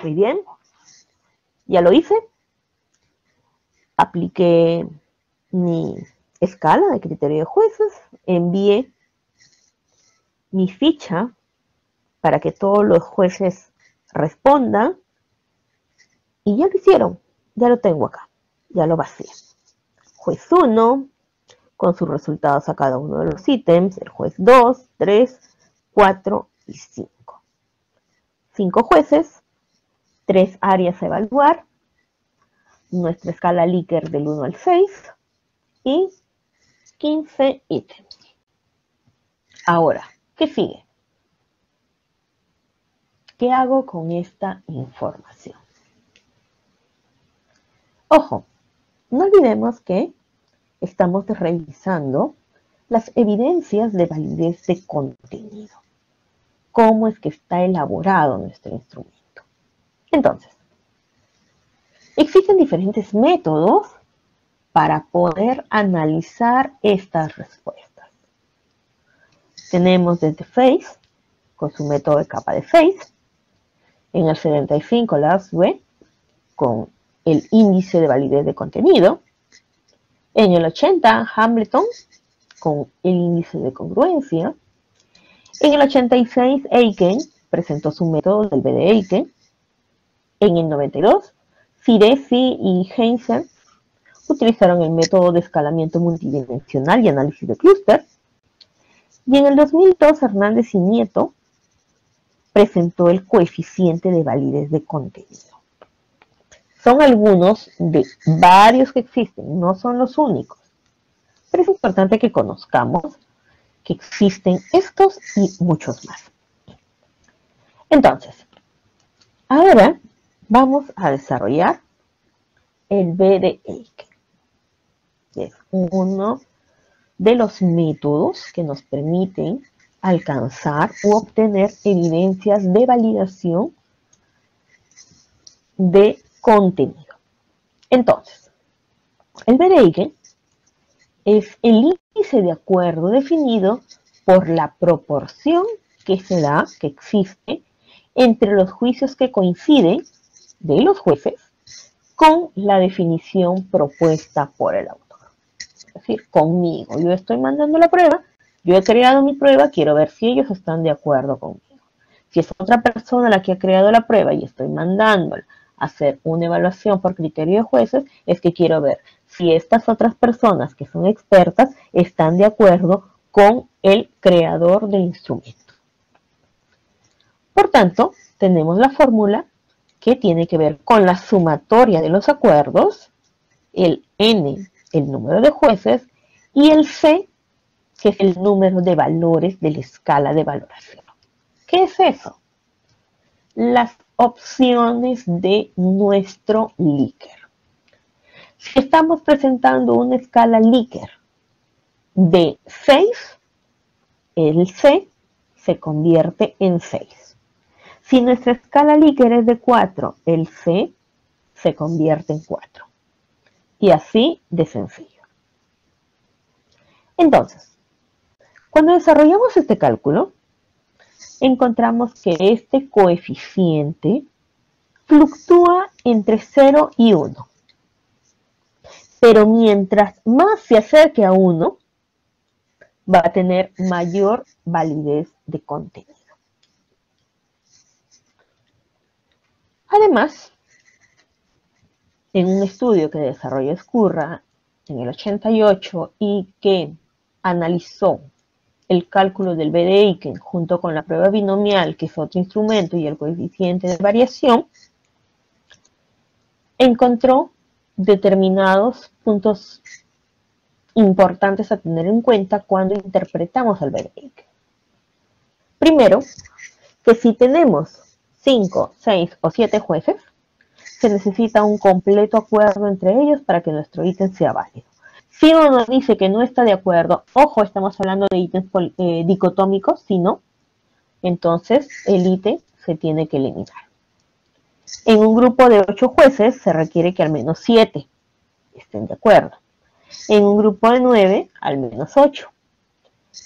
Muy bien, ya lo hice. Apliqué mi escala de criterio de jueces, envié mi ficha para que todos los jueces respondan y ya lo hicieron, ya lo tengo acá, ya lo vacié. Juez 1, con sus resultados a cada uno de los ítems, el juez 2, 3, 4 y 5. 5 jueces, 3 áreas a evaluar, nuestra escala Likert del 1 al 6 y 15 ítems. Ahora, ¿qué sigue? ¿Qué hago con esta información? Ojo, no olvidemos que estamos revisando las evidencias de validez de contenido. ¿Cómo es que está elaborado nuestro instrumento? Entonces, existen diferentes métodos para poder analizar estas respuestas. Tenemos desde FACE, con su método de capa de FACE, en el 75 LASWE, con el índice de validez de contenido, en el 80 Hamilton, con el índice de congruencia, en el 86 Aiken presentó su método del BD Aiken, en el 92 Ciresi y Heinzen utilizaron el método de escalamiento multidimensional y análisis de clúster, y en el 2002 Hernández y Nieto presentó el coeficiente de validez de contenido. Son algunos de varios que existen, no son los únicos, pero es importante que conozcamos que existen estos y muchos más. Entonces, ahora vamos a desarrollar el BD Aiken. Es uno de los métodos que nos permiten alcanzar u obtener evidencias de validación de contenido. Entonces, el BD Aiken es el índice de acuerdo definido por la proporción que se da, que existe, entre los juicios que coinciden de los jueces con la definición propuesta por el autor. Es decir, conmigo. Yo estoy mandando la prueba, yo he creado mi prueba, quiero ver si ellos están de acuerdo conmigo. Si es otra persona la que ha creado la prueba y estoy mandándola a hacer una evaluación por criterio de jueces, es que quiero ver si estas otras personas que son expertas están de acuerdo con el creador del instrumento. Por tanto, tenemos la fórmula que tiene que ver con la sumatoria de los acuerdos, el N, el número de jueces, y el C, que es el número de valores de la escala de valoración. ¿Qué es eso? Las opciones de nuestro Likert. Si estamos presentando una escala Likert de 6, el C se convierte en 6. Si nuestra escala Likert es de 4, el C se convierte en 4. Y así de sencillo. Entonces, cuando desarrollamos este cálculo, encontramos que este coeficiente fluctúa entre 0 y 1. Pero mientras más se acerque a 1, va a tener mayor validez de contenido. Además, en un estudio que desarrolló Ezcurra en el 88 y que analizó el cálculo del BD Aiken junto con la prueba binomial, que es otro instrumento, y el coeficiente de variación, encontró determinados puntos importantes a tener en cuenta cuando interpretamos el BD Aiken. Primero, que si tenemos 5, 6 o 7 jueces, se necesita un completo acuerdo entre ellos para que nuestro ítem sea válido. Si uno dice que no está de acuerdo, ojo, estamos hablando de ítems dicotómicos, si no, entonces el ítem se tiene que eliminar. En un grupo de 8 jueces se requiere que al menos 7 estén de acuerdo. En un grupo de 9, al menos 8.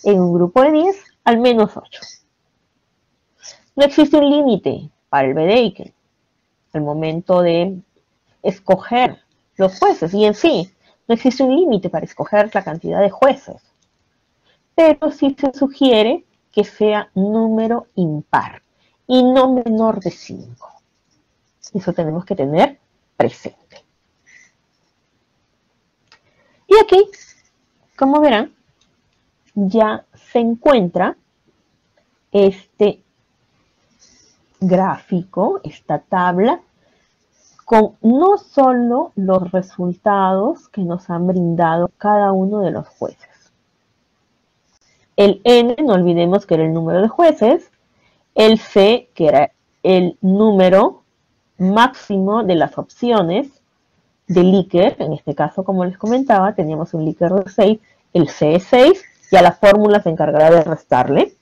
En un grupo de 10, al menos 8. No existe un límite para el BD Aiken al momento de escoger los jueces, y en sí, no existe un límite para escoger la cantidad de jueces, pero sí se sugiere que sea número impar y no menor de 5. Eso tenemos que tener presente. Y aquí, como verán, ya se encuentra este gráfico, esta tabla, con no solo los resultados que nos han brindado cada uno de los jueces. El N, no olvidemos que era el número de jueces, el C, que era el número máximo de las opciones de Likert. En este caso, como les comentaba, teníamos un Likert de 6, el C es 6, ya la fórmula se encargará de restarle.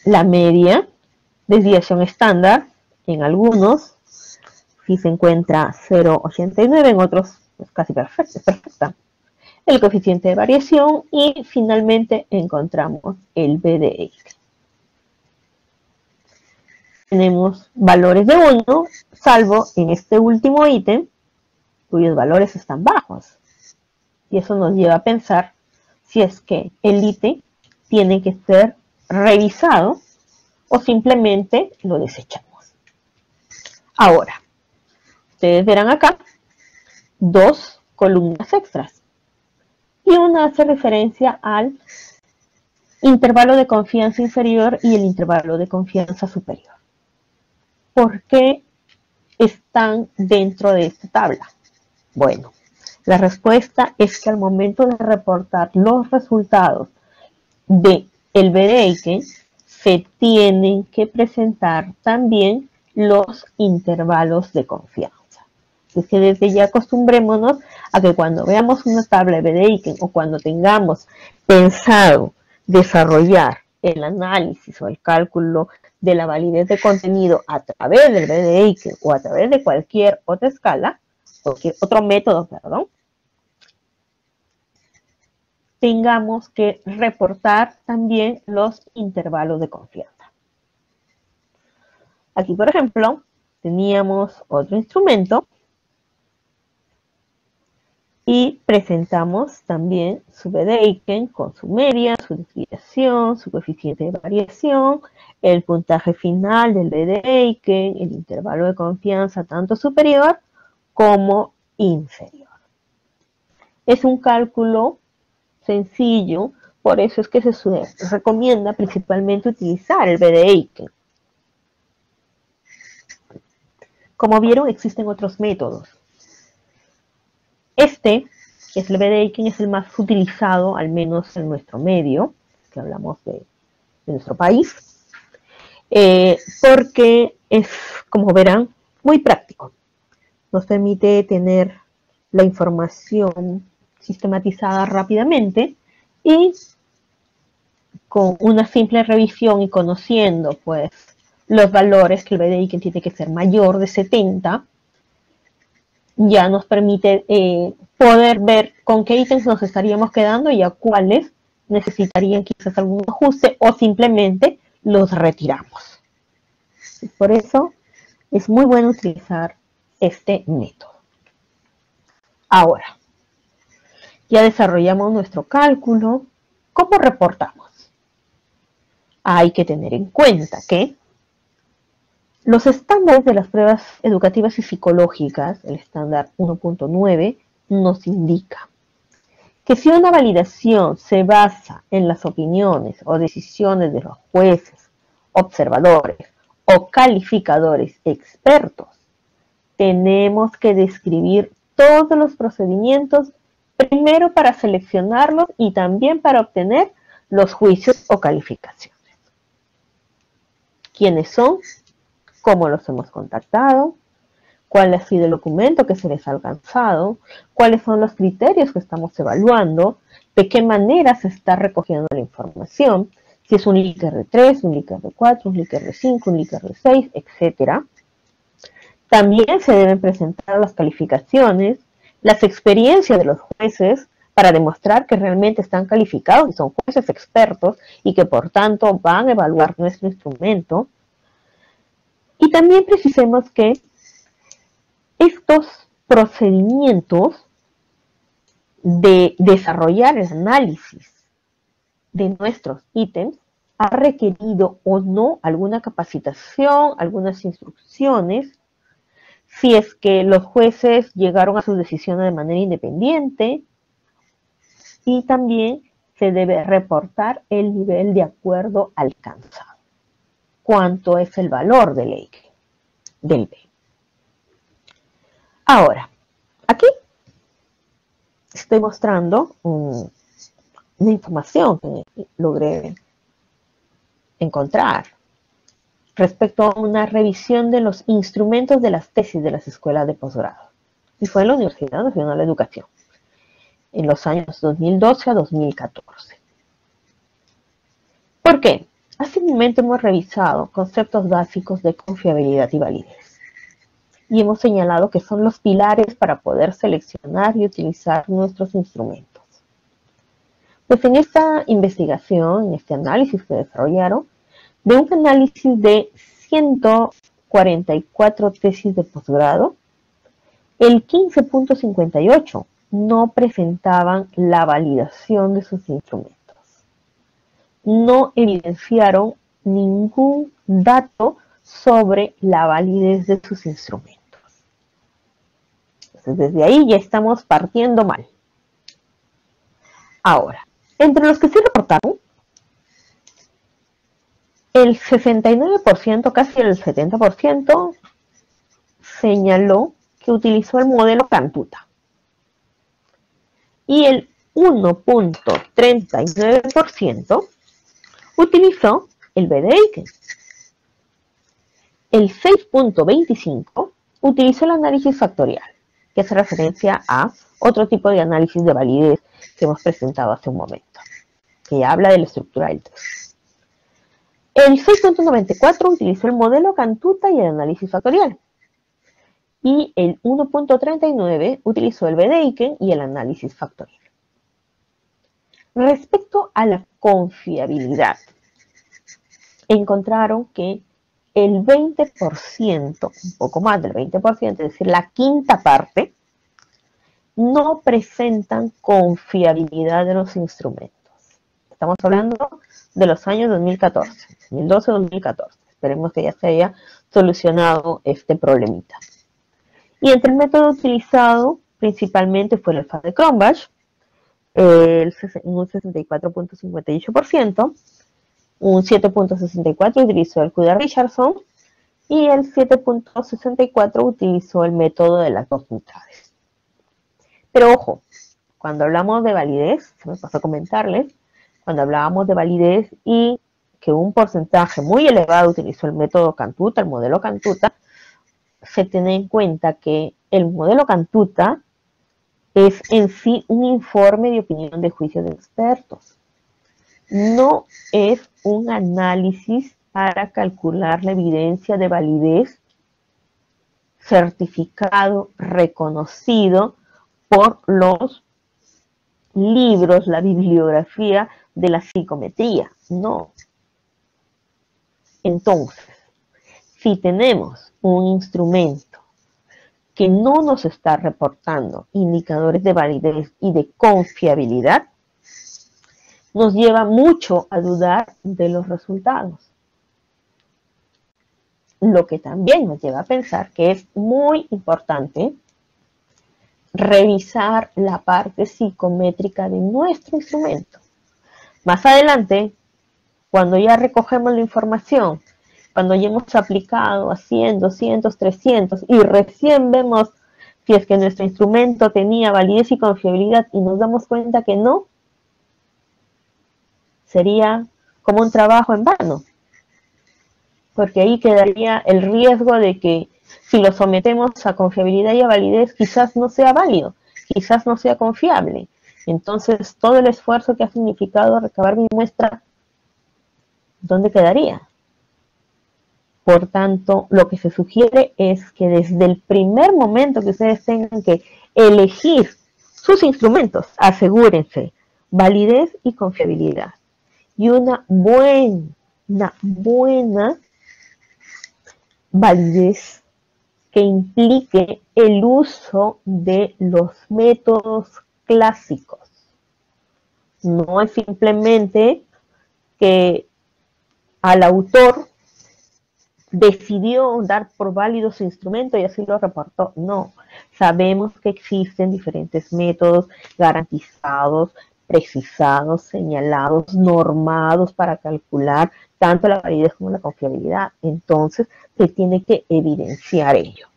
La media, desviación estándar, en algunos si se encuentra 0,89, en otros es casi perfecta, es perfecta. El coeficiente de variación y finalmente encontramos el B de X. Tenemos valores de 1, salvo en este último ítem, cuyos valores están bajos. Y eso nos lleva a pensar si es que el ítem tiene que ser revisado o simplemente lo desechamos. Ahora, ustedes verán acá dos columnas extras. Y una hace referencia al intervalo de confianza inferior y el intervalo de confianza superior. ¿Por qué están dentro de esta tabla? Bueno, la respuesta es que al momento de reportar los resultados del BDIC, se tienen que presentar también los intervalos de confianza. Es que desde ya acostumbrémonos a que cuando veamos una tabla de BDIC o cuando tengamos pensado desarrollar el análisis o el cálculo de la validez de contenido a través del BDIC o a través de cualquier otra escala, cualquier otro método, perdón, tengamos que reportar también los intervalos de confianza. Aquí, por ejemplo, teníamos otro instrumento y presentamos también su BDIC con su media, su desviación, su coeficiente de variación, el puntaje final del BDIC, el intervalo de confianza tanto superior como inferior. Es un cálculo sencillo, por eso es que se recomienda principalmente utilizar el BDIC. Como vieron, existen otros métodos. Este, que es el BDIC, es el más utilizado, al menos en nuestro medio, que hablamos de nuestro país, porque es, como verán, muy práctico. Nos permite tener la información sistematizada rápidamente y con una simple revisión y conociendo pues los valores, que el BDIC tiene que ser mayor de 70, ya nos permite poder ver con qué ítems nos estaríamos quedando y a cuáles necesitarían quizás algún ajuste o simplemente los retiramos. Por eso es muy bueno utilizar este método. Ahora, ya desarrollamos nuestro cálculo. ¿Cómo reportamos? Hay que tener en cuenta que los estándares de las pruebas educativas y psicológicas, el estándar 1.9, nos indica que si una validación se basa en las opiniones o decisiones de los jueces, observadores o calificadores expertos, tenemos que describir todos los procedimientos primero para seleccionarlos y también para obtener los juicios o calificaciones. ¿Quiénes son? ¿Cómo los hemos contactado? ¿Cuál ha sido el documento que se les ha alcanzado? ¿Cuáles son los criterios que estamos evaluando? ¿De qué manera se está recogiendo la información? Si es un Likert de 3, un Likert de 4, un Likert de 5, un Likert de 6, etc. También se deben presentar las calificaciones, las experiencias de los jueces para demostrar que realmente están calificados y son jueces expertos y que por tanto van a evaluar nuestro instrumento. Y también precisemos que estos procedimientos de desarrollar el análisis de nuestros ítems ha requerido o no alguna capacitación, algunas instrucciones, si es que los jueces llegaron a sus decisiones de manera independiente, y también se debe reportar el nivel de acuerdo alcanzado. ¿Cuánto es el valor del B? Ahora, aquí estoy mostrando una información que logré encontrar respecto a una revisión de los instrumentos de las tesis de las escuelas de posgrado. y fue en la Universidad Nacional de Educación, en los años 2012 a 2014. ¿Por qué? Hace un momento hemos revisado conceptos básicos de confiabilidad y validez. Y hemos señalado que son los pilares para poder seleccionar y utilizar nuestros instrumentos. Pues en esta investigación, en este análisis que desarrollaron, de un análisis de 144 tesis de posgrado, el 15.58 no presentaban la validación de sus instrumentos. No evidenciaron ningún dato sobre la validez de sus instrumentos. Entonces, desde ahí ya estamos partiendo mal. Ahora, entre los que sí reportaron, el 69%, casi el 70%, señaló que utilizó el modelo Cantuta. Y el 1.39% utilizó el BDIC. El 6.25% utilizó el análisis factorial, que hace referencia a otro tipo de análisis de validez que hemos presentado hace un momento, que habla de la estructura del test. El 6.94% utilizó el modelo Cantuta y el análisis factorial. Y el 1.39% utilizó el BDIC y el análisis factorial. Respecto a la confiabilidad, encontraron que el 20%, un poco más del 20%, es decir, la quinta parte, no presentan confiabilidad de los instrumentos. Estamos hablando de los años 2014, 2012-2014. Esperemos que ya se haya solucionado este problemita. Y entre el método utilizado principalmente fue el FAD de Cronbach, un 64.58%, un 7.64% utilizó el Q de Richardson y el 7.64% utilizó el método de las dos mitades. Pero ojo, cuando hablamos de validez, se me pasó a comentarles, cuando hablábamos de validez y que un porcentaje muy elevado utilizó el método Cantuta, el modelo Cantuta, se tiene en cuenta que el modelo Cantuta es en sí un informe de opinión de juicio de expertos. No es un análisis para calcular la evidencia de validez certificado, reconocido por los libros, la bibliografía de la psicometría. No. Entonces, si tenemos un instrumento que no nos está reportando indicadores de validez y de confiabilidad, nos lleva mucho a dudar de los resultados. Lo que también nos lleva a pensar que es muy importante revisar la parte psicométrica de nuestro instrumento. Más adelante, cuando ya recogemos la información, cuando ya hemos aplicado a 100, 200, 300 y recién vemos si es que nuestro instrumento tenía validez y confiabilidad y nos damos cuenta que no, sería como un trabajo en vano, porque ahí quedaría el riesgo de que si lo sometemos a confiabilidad y a validez, quizás no sea válido, quizás no sea confiable. Entonces, todo el esfuerzo que ha significado recabar mi muestra, ¿dónde quedaría? Por tanto, lo que se sugiere es que desde el primer momento que ustedes tengan que elegir sus instrumentos, asegúrense validez y confiabilidad. Y una buena validez que implique el uso de los métodos clásicos. No es simplemente que al autor decidió dar por válido su instrumento y así lo reportó. No, sabemos que existen diferentes métodos garantizados, precisados, señalados, normados para calcular tanto la validez como la confiabilidad. Entonces, se tiene que evidenciar ello.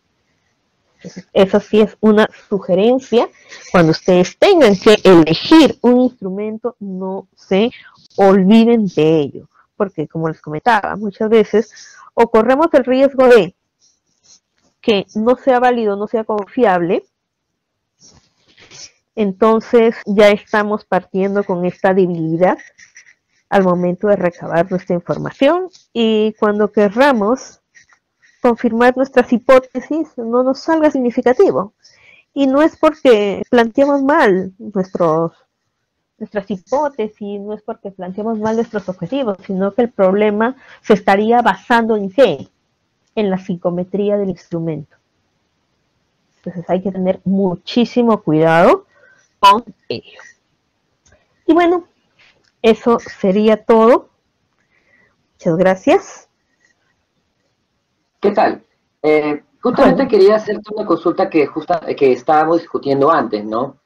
Entonces, eso sí es una sugerencia. Cuando ustedes tengan que elegir un instrumento, no se olviden de ello. Porque, como les comentaba, muchas veces o corremos el riesgo de que no sea válido, no sea confiable, Entonces ya estamos partiendo con esta debilidad al momento de recabar nuestra información y cuando querramos confirmar nuestras hipótesis no nos salga significativo. Y no es porque planteamos mal nuestras hipótesis, no es porque planteamos mal nuestros objetivos, sino que el problema se estaría basando en qué? En la psicometría del instrumento. Entonces hay que tener muchísimo cuidado con ello. Y bueno, eso sería todo. Muchas gracias. ¿Qué tal? Justamente quería hacerte una consulta que estábamos discutiendo antes, ¿no?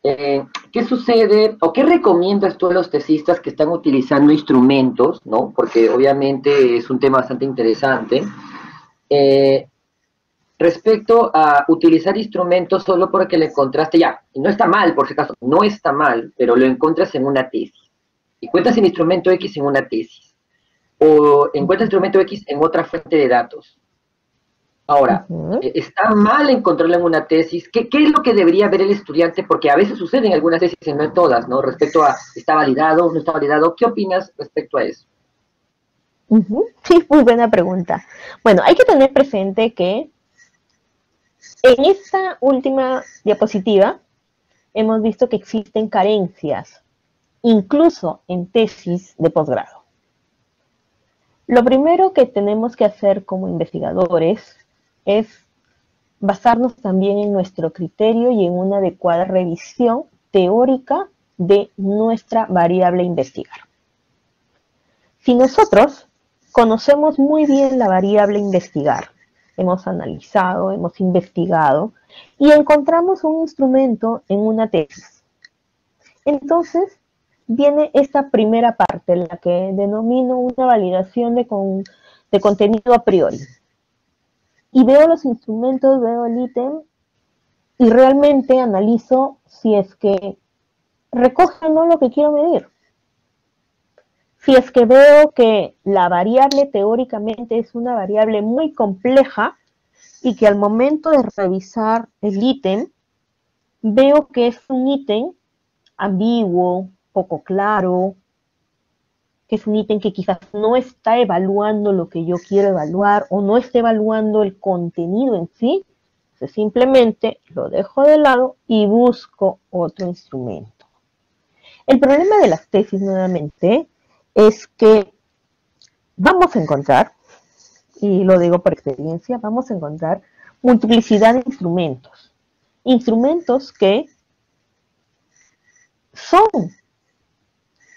¿Qué sucede o qué recomiendas tú a los tesistas que están utilizando instrumentos, ¿no? Porque obviamente es un tema bastante interesante. Respecto a utilizar instrumentos solo porque le encontraste, ya, y no está mal, por si acaso, no está mal, pero lo encuentras en una tesis. Y cuentas el instrumento X en una tesis. O encuentras el instrumento X en otra fuente de datos. Ahora, ¿está mal encontrarlo en una tesis? ¿Qué es lo que debería ver el estudiante? Porque a veces sucede en algunas tesis y no en todas, ¿no? Respecto a, ¿está validado, no está validado? ¿Qué opinas respecto a eso? Sí, muy buena pregunta. Bueno, hay que tener presente que en esta última diapositiva hemos visto que existen carencias, incluso en tesis de posgrado. Lo primero que tenemos que hacer como investigadores es basarnos también en nuestro criterio y en una adecuada revisión teórica de nuestra variable a investigar. Si nosotros conocemos muy bien la variable a investigar, hemos analizado, hemos investigado y encontramos un instrumento en una tesis, entonces viene esta primera parte, la que denomino una validación de contenido a priori. Y veo los instrumentos, veo el ítem y realmente analizo si es que recoge o no lo que quiero medir. Si es que veo que la variable teóricamente es una variable muy compleja y que al momento de revisar el ítem, veo que es un ítem ambiguo, poco claro, que es un ítem que quizás no está evaluando lo que yo quiero evaluar o no está evaluando el contenido en sí, entonces simplemente lo dejo de lado y busco otro instrumento. El problema de las tesis, nuevamente, es que vamos a encontrar, y lo digo por experiencia, vamos a encontrar multiplicidad de instrumentos. Instrumentos que son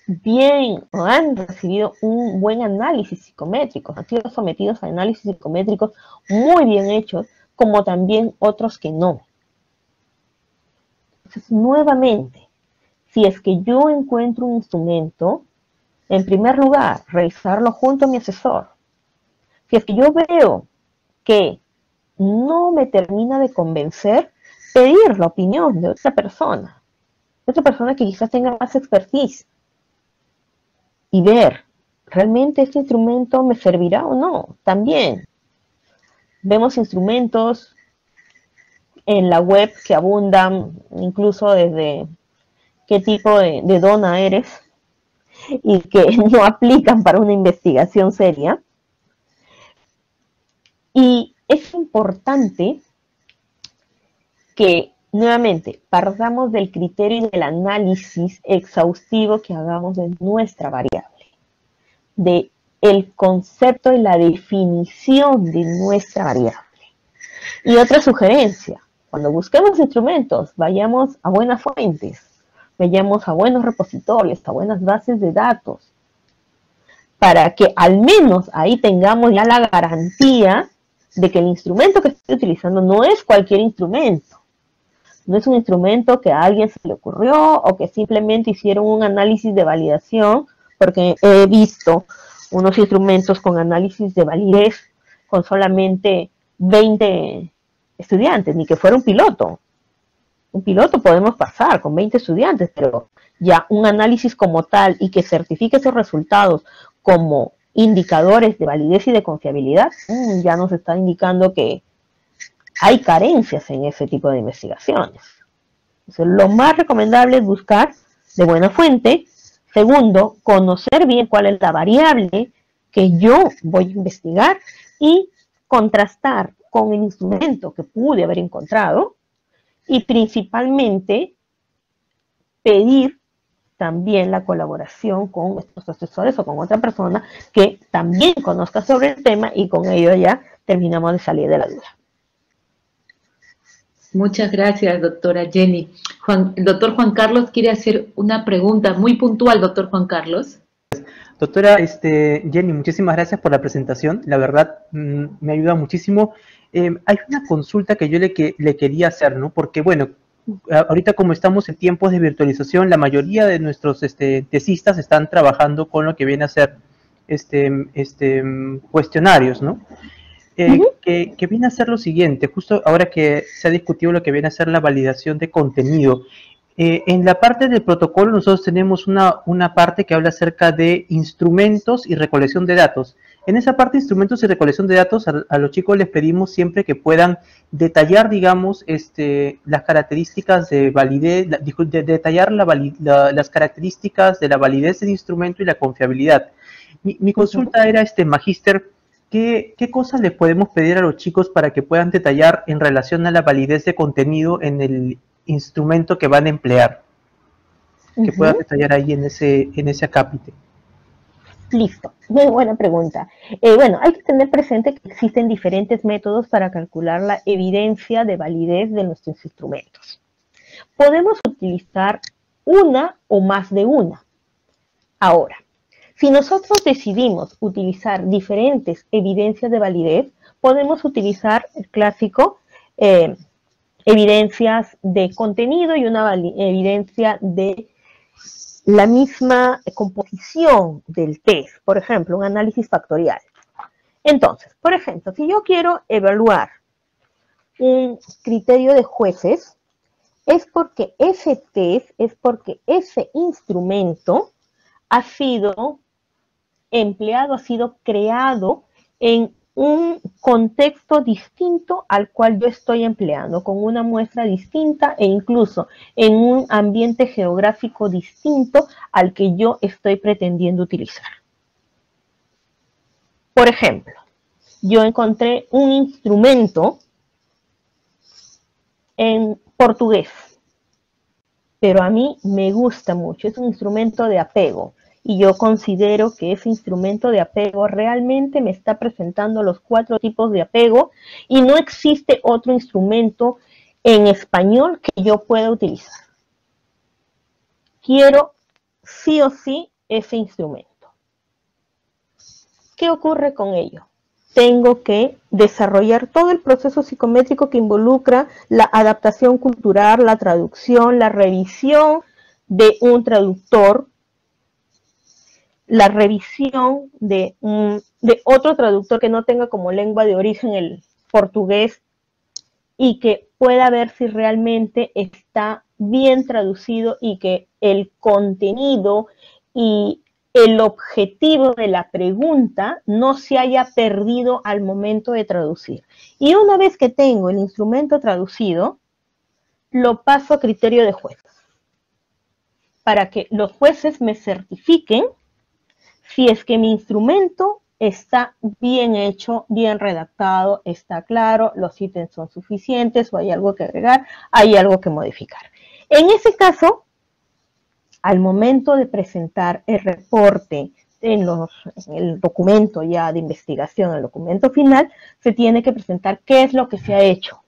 bien o han recibido un buen análisis psicométrico, han sido sometidos a análisis psicométricos muy bien hechos, como también otros que no. Entonces, nuevamente, si es que yo encuentro un instrumento, en primer lugar, revisarlo junto a mi asesor. Si es que yo veo que no me termina de convencer, pedir la opinión de otra persona que quizás tenga más expertise, y ver, ¿realmente este instrumento me servirá o no? También vemos instrumentos en la web que abundan, incluso desde qué tipo de dona eres, y que no aplican para una investigación seria. Y es importante que, nuevamente, partamos del criterio y del análisis exhaustivo que hagamos de nuestra variable, de el concepto y la definición de nuestra variable. Y otra sugerencia, cuando busquemos instrumentos, vayamos a buenas fuentes, vayamos a buenos repositorios, a buenas bases de datos, para que al menos ahí tengamos ya la garantía de que el instrumento que estoy utilizando no es cualquier instrumento. No es un instrumento que a alguien se le ocurrió o que simplemente hicieron un análisis de validación, porque he visto unos instrumentos con análisis de validez con solamente 20 estudiantes, ni que fuera un piloto. Un piloto podemos pasar con 20 estudiantes, pero ya un análisis como tal y que certifique esos resultados como indicadores de validez y de confiabilidad, ya nos está indicando que hay carencias en ese tipo de investigaciones. Entonces, lo más recomendable es buscar de buena fuente. Segundo, conocer bien cuál es la variable que yo voy a investigar y contrastar con el instrumento que pude haber encontrado y principalmente pedir también la colaboración con nuestros asesores o con otra persona que también conozca sobre el tema y con ello ya terminamos de salir de la duda. Muchas gracias, doctora Jenny. El doctor Juan Carlos quiere hacer una pregunta muy puntual, doctor Juan Carlos. Doctora Jenny, muchísimas gracias por la presentación. La verdad, me ayuda muchísimo. Hay una consulta que yo le quería hacer, ¿no? Porque, bueno, ahorita como estamos en tiempos de virtualización, la mayoría de nuestros tesistas están trabajando con lo que viene a ser cuestionarios, ¿no? Que viene a ser lo siguiente, justo ahora que se ha discutido lo que viene a ser la validación de contenido. En la parte del protocolo nosotros tenemos una parte que habla acerca de instrumentos y recolección de datos. En esa parte de instrumentos y recolección de datos a los chicos les pedimos siempre que puedan detallar, digamos, las características de validez, detallar las características de la validez del instrumento y la confiabilidad. Mi consulta era, magíster, ¿qué cosas les podemos pedir a los chicos para que puedan detallar en relación a la validez de contenido en el instrumento que van a emplear? Que puedan detallar ahí en ese acápite. Listo, muy buena pregunta. Bueno, hay que tener presente que existen diferentes métodos para calcular la evidencia de validez de nuestros instrumentos. Podemos utilizar una o más de una. Ahora, si nosotros decidimos utilizar diferentes evidencias de validez, podemos utilizar el clásico evidencias de contenido y una evidencia de la misma composición del test, por ejemplo, un análisis factorial. Entonces, por ejemplo, si yo quiero evaluar un criterio de jueces, es porque ese test, es porque ese instrumento ha sido empleado, ha sido creado en un contexto distinto al cual yo estoy empleando, con una muestra distinta e incluso en un ambiente geográfico distinto al que yo estoy pretendiendo utilizar. Por ejemplo, yo encontré un instrumento en portugués, pero a mí me gusta mucho, es un instrumento de apego. Y yo considero que ese instrumento de apego realmente me está presentando los 4 tipos de apego y no existe otro instrumento en español que yo pueda utilizar. Quiero sí o sí ese instrumento. ¿Qué ocurre con ello? Tengo que desarrollar todo el proceso psicométrico que involucra la adaptación cultural, la traducción, la revisión de un traductor, la revisión de otro traductor que no tenga como lengua de origen el portugués y que pueda ver si realmente está bien traducido y que el contenido y el objetivo de la pregunta no se haya perdido al momento de traducir. Y una vez que tengo el instrumento traducido, lo paso a criterio de jueces, para que los jueces me certifiquen si es que mi instrumento está bien hecho, bien redactado, está claro, los ítems son suficientes o hay algo que agregar, hay algo que modificar. En ese caso, al momento de presentar el reporte en el documento ya de investigación, el documento final, se tiene que presentar qué es lo que se ha hecho.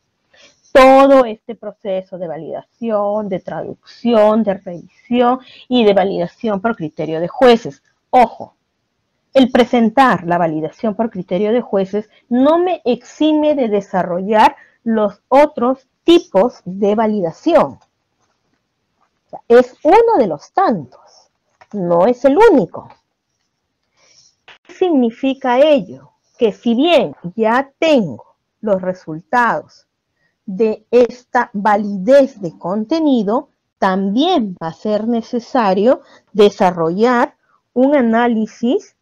Todo este proceso de validación, de traducción, de revisión y de validación por criterio de jueces. Ojo, el presentar la validación por criterio de jueces no me exime de desarrollar los otros tipos de validación. O sea, es uno de los tantos, no es el único. ¿Qué significa ello? Que si bien ya tengo los resultados de esta validez de contenido, también va a ser necesario desarrollar un análisis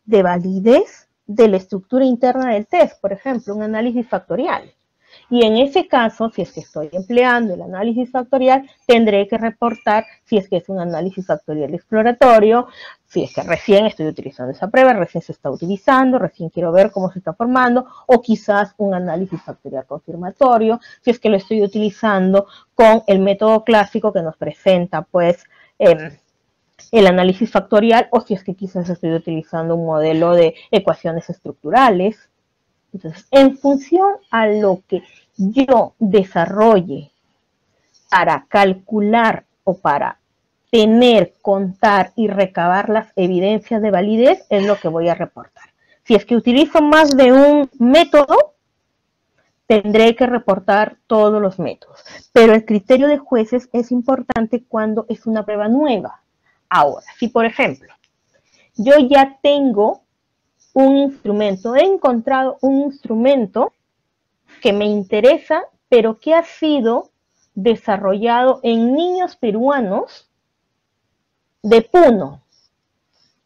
de validez de la estructura interna del test, por ejemplo, un análisis factorial. Y en ese caso, si es que estoy empleando el análisis factorial, tendré que reportar si es que es un análisis factorial exploratorio, si es que recién estoy utilizando esa prueba, recién se está utilizando, recién quiero ver cómo se está formando, o quizás un análisis factorial confirmatorio, si es que lo estoy utilizando con el método clásico que nos presenta, pues, el análisis factorial, o si es que quizás estoy utilizando un modelo de ecuaciones estructurales. Entonces, en función a lo que yo desarrolle para calcular o para tener, contar y recabar las evidencias de validez, es lo que voy a reportar. Si es que utilizo más de un método, tendré que reportar todos los métodos. Pero el criterio de jueces es importante cuando es una prueba nueva. Ahora, si por ejemplo, yo ya tengo un instrumento, he encontrado un instrumento que me interesa, pero que ha sido desarrollado en niños peruanos de Puno,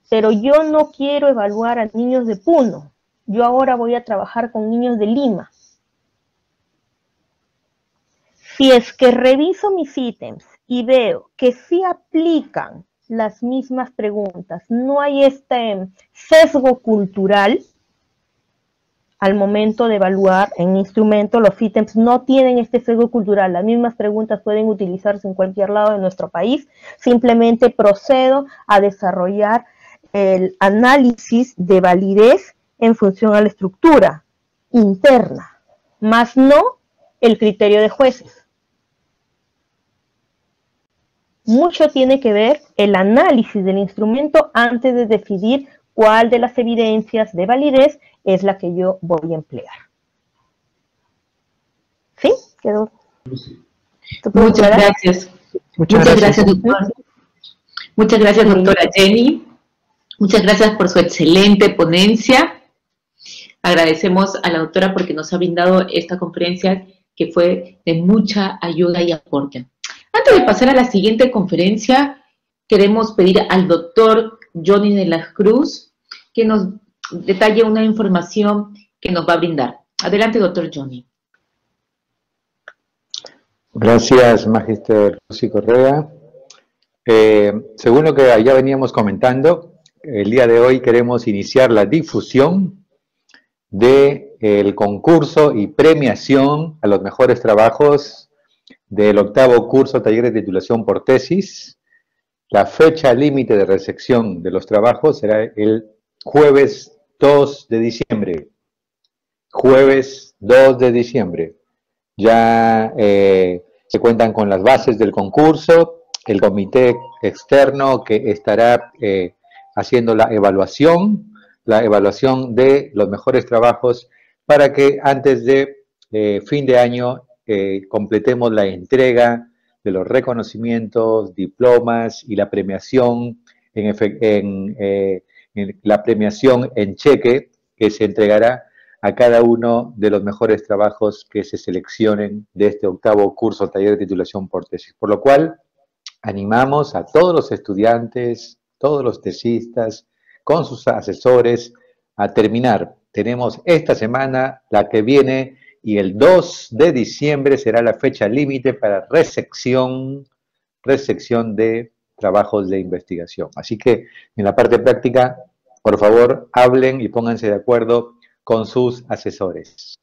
pero yo no quiero evaluar a niños de Puno, yo ahora voy a trabajar con niños de Lima. Si es que reviso mis ítems y veo que sí aplican las mismas preguntas, no hay este sesgo cultural al momento de evaluar en instrumento, los ítems no tienen este sesgo cultural, las mismas preguntas pueden utilizarse en cualquier lado de nuestro país, simplemente procedo a desarrollar el análisis de validez en función a la estructura interna, más no el criterio de jueces. Mucho tiene que ver el análisis del instrumento antes de decidir cuál de las evidencias de validez es la que yo voy a emplear. ¿Sí? ¿Quedó? Muchas gracias. Muchas gracias, doctor. Muchas gracias, doctora Jenny. Muchas gracias por su excelente ponencia. Agradecemos a la doctora porque nos ha brindado esta conferencia que fue de mucha ayuda y aporte. Antes de pasar a la siguiente conferencia, queremos pedir al doctor Johnny de la Cruz que nos detalle una información que nos va a brindar. Adelante, doctor Johnny. Gracias, Magister Lucy Correa. Según lo que ya veníamos comentando, el día de hoy queremos iniciar la difusión del concurso y premiación a los mejores trabajos del octavo curso taller de titulación por tesis. La fecha límite de recepción de los trabajos será el jueves 2 de diciembre. Jueves 2 de diciembre. Ya se cuentan con las bases del concurso, el comité externo que estará haciendo la evaluación de los mejores trabajos para que antes de fin de año completemos la entrega de los reconocimientos, diplomas y la premiación la premiación en cheque que se entregará a cada uno de los mejores trabajos que se seleccionen de este octavo curso taller de titulación por tesis. Por lo cual, animamos a todos los estudiantes, todos los tesistas, con sus asesores, a terminar. Tenemos esta semana, la que viene, y el 2 de diciembre será la fecha límite para recepción de trabajos de investigación. Así que en la parte práctica, por favor, hablen y pónganse de acuerdo con sus asesores.